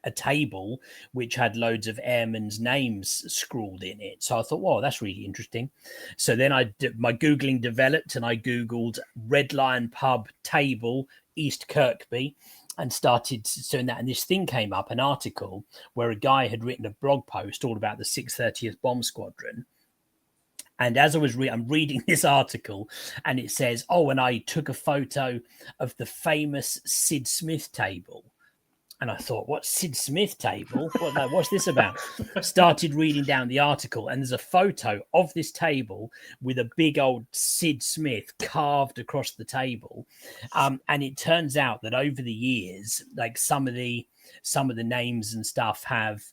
a table which had loads of airmen's names scrawled in it. So I thought, wow, that's really interesting. So then my Googling developed, and I Googled Red Lion Pub table, East Kirkby, and started doing that. And this thing came up, an article where a guy had written a blog post all about the 630th Bomb Squadron. And as I was I'm reading this article, and it says, and I took a photo of the famous Sid Smith table. And I thought, what Sid Smith table? What's this about? Started reading down the article, and there's a photo of this table with a big old Sid Smith carved across the table. And it turns out that over the years, like some of the names and stuff have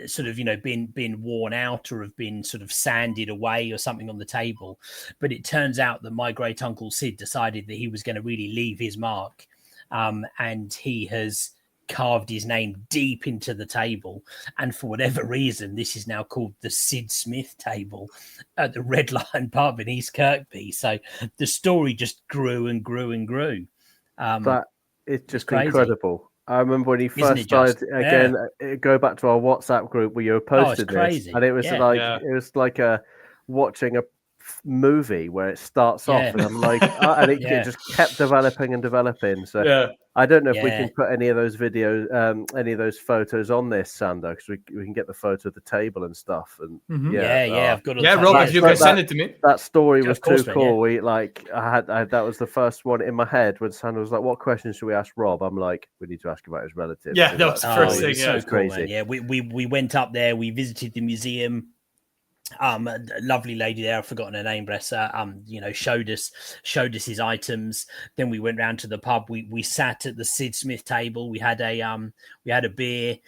sort of been worn out or have been sort of sanded away or something on the table. But it turns out that my great uncle Sid decided that he was going to really leave his mark. And he has carved his name deep into the table. And for whatever reason, this is now called the Sid Smith table at the Red Lion Pub in East Kirkby. So the story just grew and grew and grew.
That it's just
crazy.
Incredible. I remember when he first started go back to our WhatsApp group where you posted this, and it was it was like watching a movie where it starts off and I'm like, and it just kept developing and developing. So I don't know if we can put any of those videos, any of those photos on this, Sander, because we can get the photo of the table and stuff. And
I've got.
Rob, if you can send it to me.
That story was too cool. We I had that was the first one in my head when Sander was like, "What questions should we ask Rob?" I'm like, "We need to ask about his relatives."
Yeah, that was the first thing.
So crazy. Man. Yeah, we went up there. We visited the museum. A lovely lady there, I've forgotten her name, bless her, showed us his items. Then we went round to the pub. We sat at the Sid Smith table. We had a beer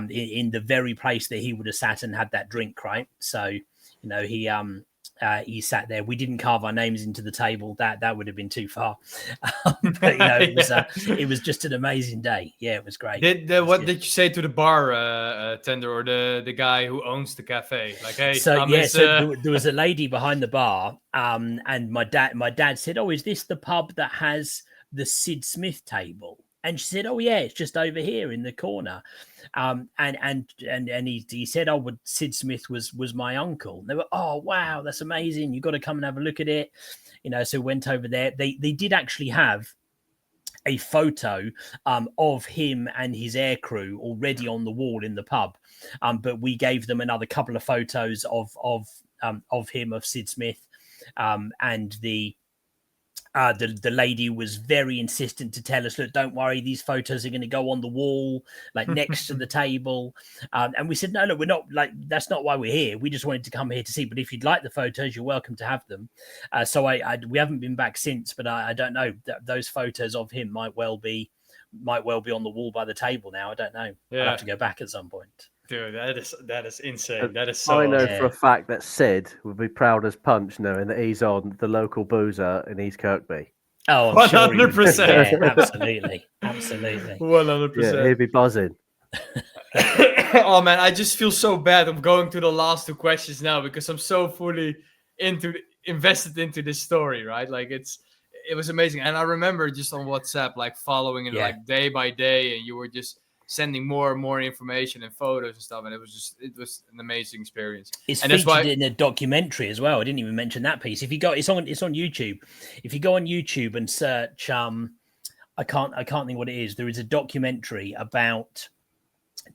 in the very place that he would have sat and had that drink, right? So he sat there. We didn't carve our names into the table. That would have been too far. But it was just an amazing day. Yeah, it was great.
What did you say to the bar tender or the guy who owns the cafe? Like, hey,
so there was a lady behind the bar, and my dad said, "Oh, is this the pub that has the Sid Smith table?" And she said, "Oh yeah, it's just over here in the corner." And he said, "Oh, well, Sid Smith was my uncle." And they were, "Oh wow, that's amazing! You've got to come and have a look at it." So we went over there. They did actually have a photo of him and his aircrew already on the wall in the pub, but we gave them another couple of photos of him, of Sid Smith, and the lady was very insistent to tell us, "Look, don't worry, these photos are going to go on the wall, like next to the table." And we said, "No, look, we're not like, that's not why we're here. We just wanted to come here to see. But if you'd like the photos, you're welcome to have them." So we haven't been back since, but I don't know. Those photos of him might well be on the wall by the table now. I don't know. I'll have to go back at some point.
Dude, that is insane. That is so.
I know for a fact that Sid would be proud as punch knowing that he's on the local boozer in East Kirkby.
Oh,
100%.
Absolutely,
100%.
Yeah, he'd be buzzing.
Oh man, I just feel so bad. I'm going to the last two questions now because I'm so fully invested into this story. Right, like it was amazing, and I remember just on WhatsApp, like following it like day by day, and you were just sending more and more information and photos and stuff, and it was an amazing experience.
It's featured in a documentary as well. I didn't even mention that piece. If you go, it's on YouTube. If you go on YouTube and search, I can't think what it is. There is a documentary about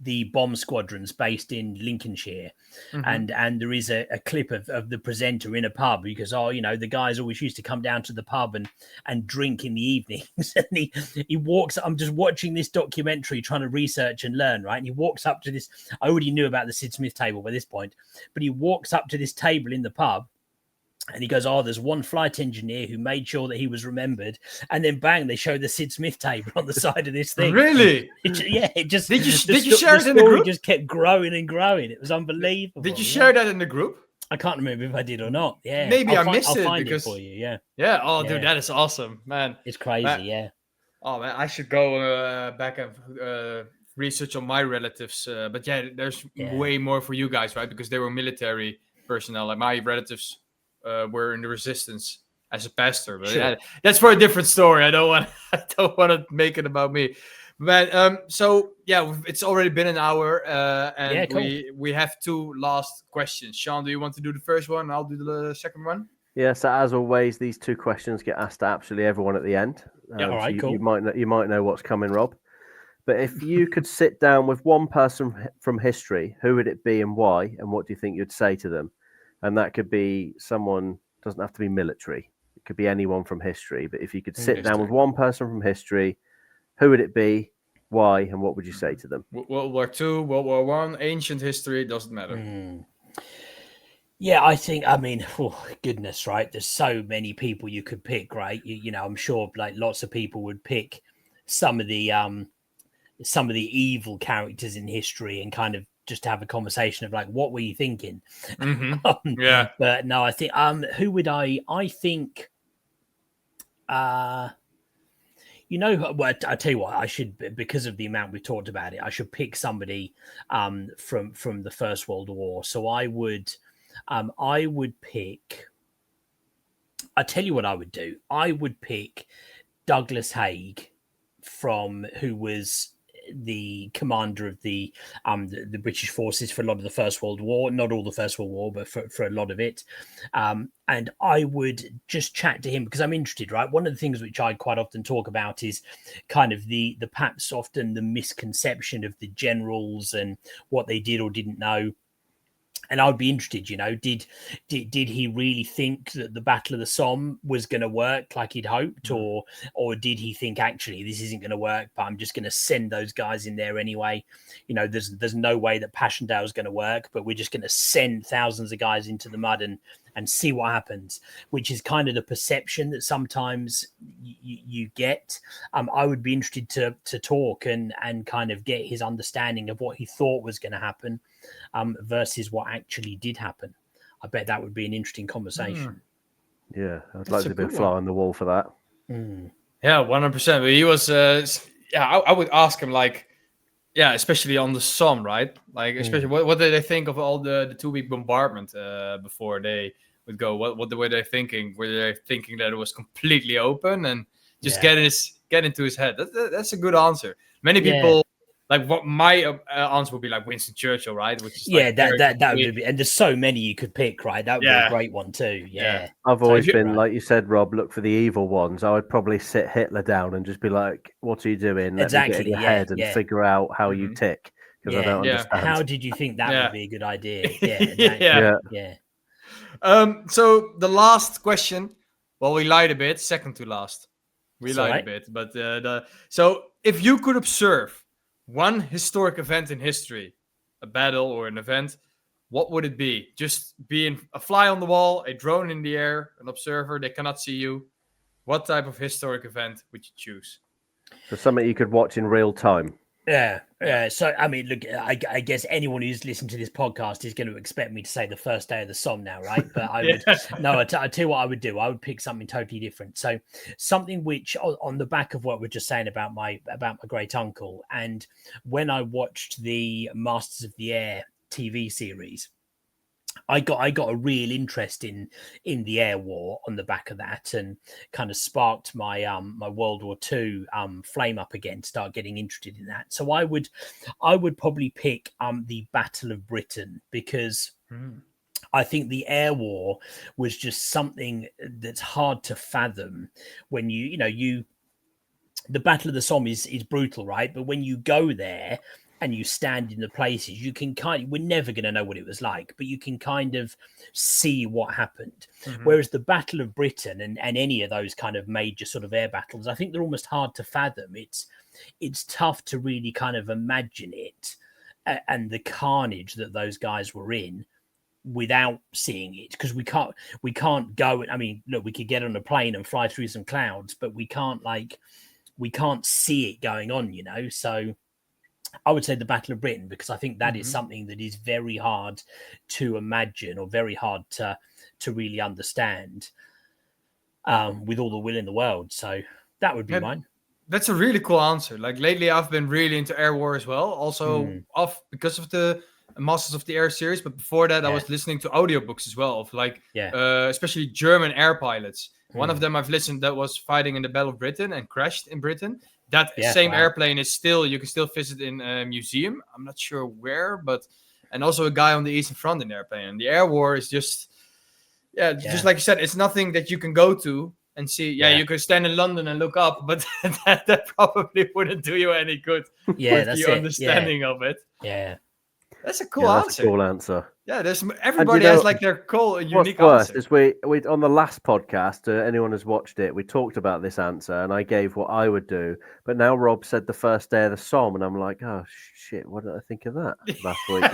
the bomb squadrons based in Lincolnshire, and there is a clip of the presenter in a pub because the guys always used to come down to the pub and drink in the evenings. And he walks. I'm just watching this documentary, trying to research and learn, right? And he walks up to this. I already knew about the Sid Smith table by this point, but he walks up to this table in the pub. And he goes, "Oh, there's one flight engineer who made sure that he was remembered." And then bang, they show the Sid Smith table on the side of this thing.
Really?
It just
did you share it in the group?
Just kept growing and growing. It was unbelievable.
Did you share that in the group?
I can't remember if I did or not. Yeah,
maybe I missed it
I'll find
because
it for you. Yeah.
Yeah. Oh, dude, that is awesome, man.
It's crazy. Yeah.
Oh man, I should go back and research on my relatives, but yeah, there's way more for you guys, right? Because they were military personnel. Like my relatives were in the resistance as a pastor, but yeah, that's for a different story. I don't want to make it about me. But so yeah, it's already been an hour, and
cool.
we have 2 last questions. Sean, do you want to do the first one? I'll do the second one.
Yeah, so as always, these 2 questions get asked to absolutely everyone at the end.
All right,
so
cool.
You might know what's coming, Rob. But if you could sit down with one person from history, who would it be and why? And what do you think you'd say to them? And that could be someone, doesn't have to be military. It could be anyone from history. But if you could sit down with one person from history, who would it be? Why? And what would you say to them?
World War II, World War I, ancient history, doesn't matter.
Yeah, I think, I mean, oh, goodness, right? There's so many people you could pick, right? You know, I'm sure like lots of people would pick some of the evil characters in history and kind of just have a conversation of like, what were you thinking?
Yeah.
But no, I think, who would I think, you know, well, I tell you what, I should, because of the amount we've talked about it, I should pick somebody from the First World War. So I would pick, I tell you what I would do. I would pick Douglas Haig, who was the commander of the British forces for a lot of the First World War, not all the First World War, but for a lot of it. And I would just chat to him because I'm interested, right? One of the things which I quite often talk about is kind of the perhaps often the misconception of the generals and what they did or didn't know. And I would be interested, you know, did he really think that the Battle of the Somme was going to work like he'd hoped, or did he think actually this isn't going to work, but I'm just going to send those guys in there anyway? You know, there's no way that Passchendaele is going to work, but we're just going to send thousands of guys into the mud and see what happens, which is kind of the perception that sometimes you get. I would be interested to talk and kind of get his understanding of what he thought was going to happen versus what actually did happen. I bet that would be an interesting conversation.
Yeah, I'd like to be a fly on the wall for that.
Yeah, 100%. But he was, I would ask him, like, yeah, especially on the Somme, right? Like, especially what did they think of all the 2-week bombardment before they would go? What were they thinking? Were they thinking that it was completely open and just get into his head? That's a good answer. Many people. Like what my answer would be like Winston Churchill, right? Which is
that would be, and there's so many you could pick, right? That would be a great one too. Yeah.
I've always been like you said, Rob. Look for the evil ones. I would probably sit Hitler down and just be like, "What are you doing? Let me get in your head and figure out how you tick." Because I don't understand.
How did you think that would be a good idea? Yeah.
So the last question. Well, we lied a bit. Second to last. We lied a bit, but so if you could observe one historic event in history, a battle or an event, what would it be? Just being a fly on the wall, a drone in the air, an observer, they cannot see you. What type of historic event would you choose?
So something you could watch in real time.
Yeah. So, I mean, look, I guess anyone who's listened to this podcast is going to expect me to say the first day of the Somme now, right? But I would, I tell you what I would do. I would pick something totally different. So something which on the back of what we're just saying about my great uncle. And when I watched the Masters of the Air TV series, I got a real interest in the air war on the back of that, and kind of sparked my my World War II flame up again. Start getting interested in that. So I would probably pick the Battle of Britain, because I think the air war was just something that's hard to fathom when the Battle of the Somme is brutal, right? But when you go there and you stand in the places, you can we're never going to know what it was like, but you can kind of see what happened. Whereas the Battle of Britain and any of those kind of major sort of air battles, I think they're almost hard to fathom. It's tough to really kind of imagine it and the carnage that those guys were in without seeing it, because we can't go. I mean, look, we could get on a plane and fly through some clouds, but we can't see it going on, so I would say the Battle of Britain, because I think that is something that is very hard to imagine, or very hard to really understand with all the will in the world. So that would be mine.
That's a really cool answer. Like lately, I've been really into air war as well. Also, because of the Masters of the Air series. But before that, I was listening to audiobooks as well of like, especially German air pilots. One of them I've listened that was fighting in the Battle of Britain and crashed in Britain. That same airplane is still, you can still visit in a museum. I'm not sure where, but, and also a guy on the Eastern Front in the airplane. And the air war is just, just like you said, it's nothing that you can go to and see. You could stand in London and look up, but that probably wouldn't do you any good with your understanding of it.
Yeah.
That's a cool answer.
That's a cool answer.
Yeah, everybody has like their cool and unique answer.
What's worse is we on the last podcast, anyone who's watched it, we talked about this answer and I gave what I would do. But now Rob said the first day of the Somme, and I'm like, oh shit, what did I think of that last week?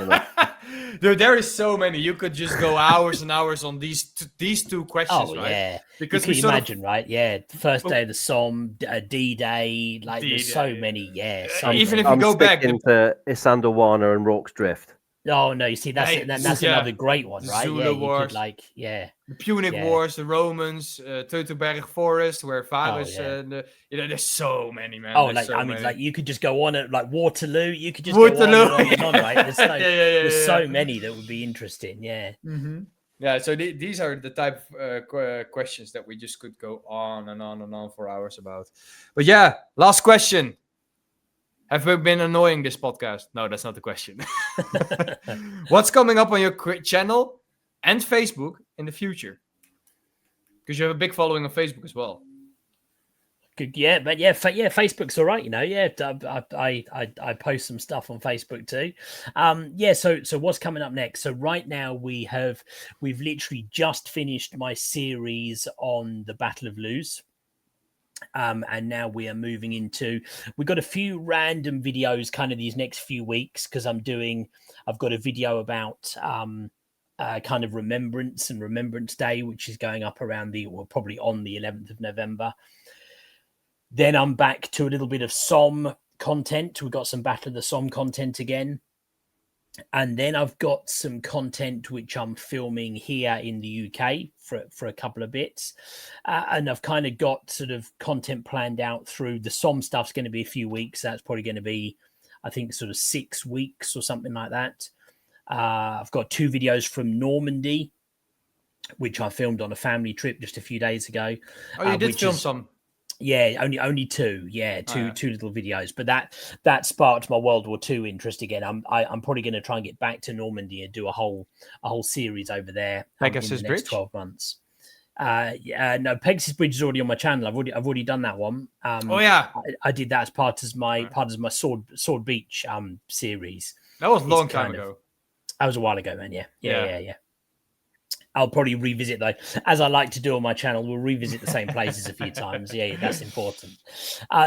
Dude, there is so many. You could just go hours and hours on these two questions, right?
Yeah,
because
you can imagine, right? Yeah, the first day of the Somme, D-Day, like there's so many. Yeah,
even if you go back
into Isandlwana and Rorke's Drift.
Oh no, you see that's another great one, right?
Zulu Wars.
The
Punic Wars, the Romans, Teutoburg Forest, where Varus, there's so many, man.
Like you could just go on at like Waterloo. You could just go on and on, right? There's so many that would be interesting. Yeah.
Mm-hmm. Yeah. So these are the type of questions that we just could go on and on and on for hours about. But yeah, last question. Have we been annoying this podcast? No, that's not the question. What's coming up on your channel and Facebook in the future? Because you have a big following on Facebook as well.
Good, Facebook's all right, you know. Yeah, I post some stuff on Facebook too. So what's coming up next? So right now we've literally just finished my series on the Battle of Luz. And now we are moving into, we've got a few random videos kind of these next few weeks because I've got a video about kind of Remembrance and Remembrance Day, which is going up around probably on the 11th of November. Then I'm back to a little bit of Somme content. We've got some Battle of the Somme content again. And then I've got some content which I'm filming here in the UK for a couple of bits. And I've kind of got sort of content planned out through the Somme stuff's going to be a few weeks. That's probably going to be, I think, sort of 6 weeks or something like that. I've got 2 videos from Normandy, which I filmed on a family trip just a few days ago.
Oh, you did film some?
Yeah, only 2. Yeah, two little videos. But that sparked my World War II interest again. I'm probably going to try and get back to Normandy and do a whole series over there in the next 12 months. No, Pegasus Bridge is already on my channel. I've already done that one. I did that as part of my Sword Beach series.
That was a long time ago.
That was a while ago, man. Yeah. I'll probably revisit though, as I like to do on my channel. We'll revisit the same places a few times. Yeah, that's important.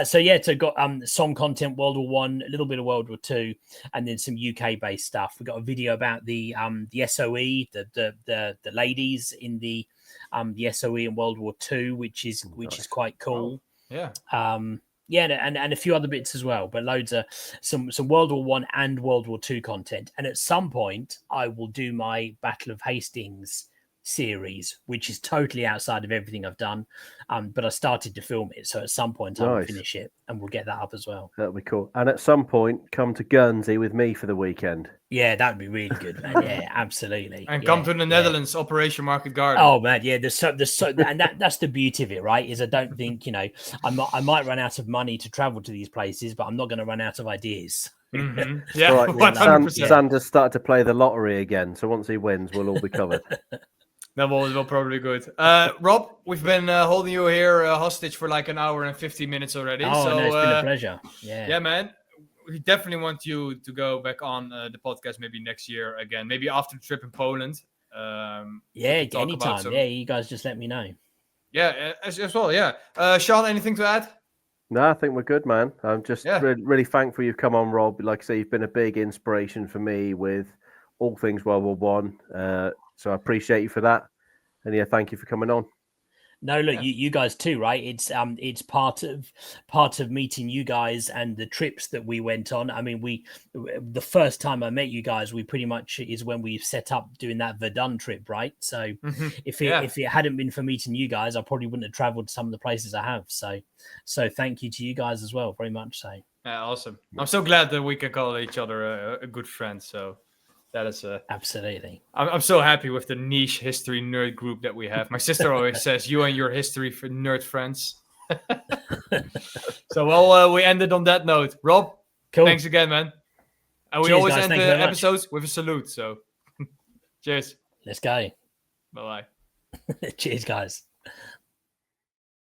So got Somme content, World War I, a little bit of World War II, and then some UK based stuff. We got a video about the SOE, the ladies in the SOE in World War II, which is quite cool.
Yeah.
And a few other bits as well, but loads of some World War I and World War II content. And at some point, I will do my Battle of Hastings series, which is totally outside of everything I've done. But I started to film it, so at some point I will finish it, and we'll get that up as well.
That'll be cool. And at some point, come to Guernsey with me for the weekend.
Yeah, that'd be really good, man. Yeah, absolutely.
And come to the Netherlands, Operation Market Garden.
Oh man, yeah. There's so, and that's the beauty of it, right? Is I don't think I might run out of money to travel to these places, but I'm not going to run out of ideas.
Mm-hmm. Yeah,
right. 100%. Sander's started to play the lottery again, so once he wins, we'll all be covered.
That will probably good. Rob, we've been holding you here hostage for like an hour and 50 minutes already.
Oh, no, it's been a pleasure. Yeah,
man. We definitely want you to go back on the podcast maybe next year again, maybe after the trip in Poland.
Anytime. Yeah, you guys just let me know.
Yeah, as well. Yeah. Sean, anything to add?
No, I think we're good, man. I'm just really thankful you've come on, Rob. Like I say, you've been a big inspiration for me with all things World War I. So I appreciate you for that. And yeah, thank you for coming on.
No, look, you guys too, right? It's part of meeting you guys and the trips that we went on. I mean, the first time I met you guys, we pretty much is when we set up doing that Verdun trip, right? So if it hadn't been for meeting you guys, I probably wouldn't have traveled to some of the places I have. So thank you to you guys as well, very much so.
Awesome. I'm so glad that we can call each other a good friend. So that is
absolutely.
I'm so happy with the niche history nerd group that we have. My sister always says, "You and your history for nerd friends." So we ended on that note. Rob,
cool.
Thanks again, man. And we
Cheers,
always
guys.
end
Thank
the
you
episodes with a salute. So, cheers.
Let's go.
Bye bye.
Cheers, guys.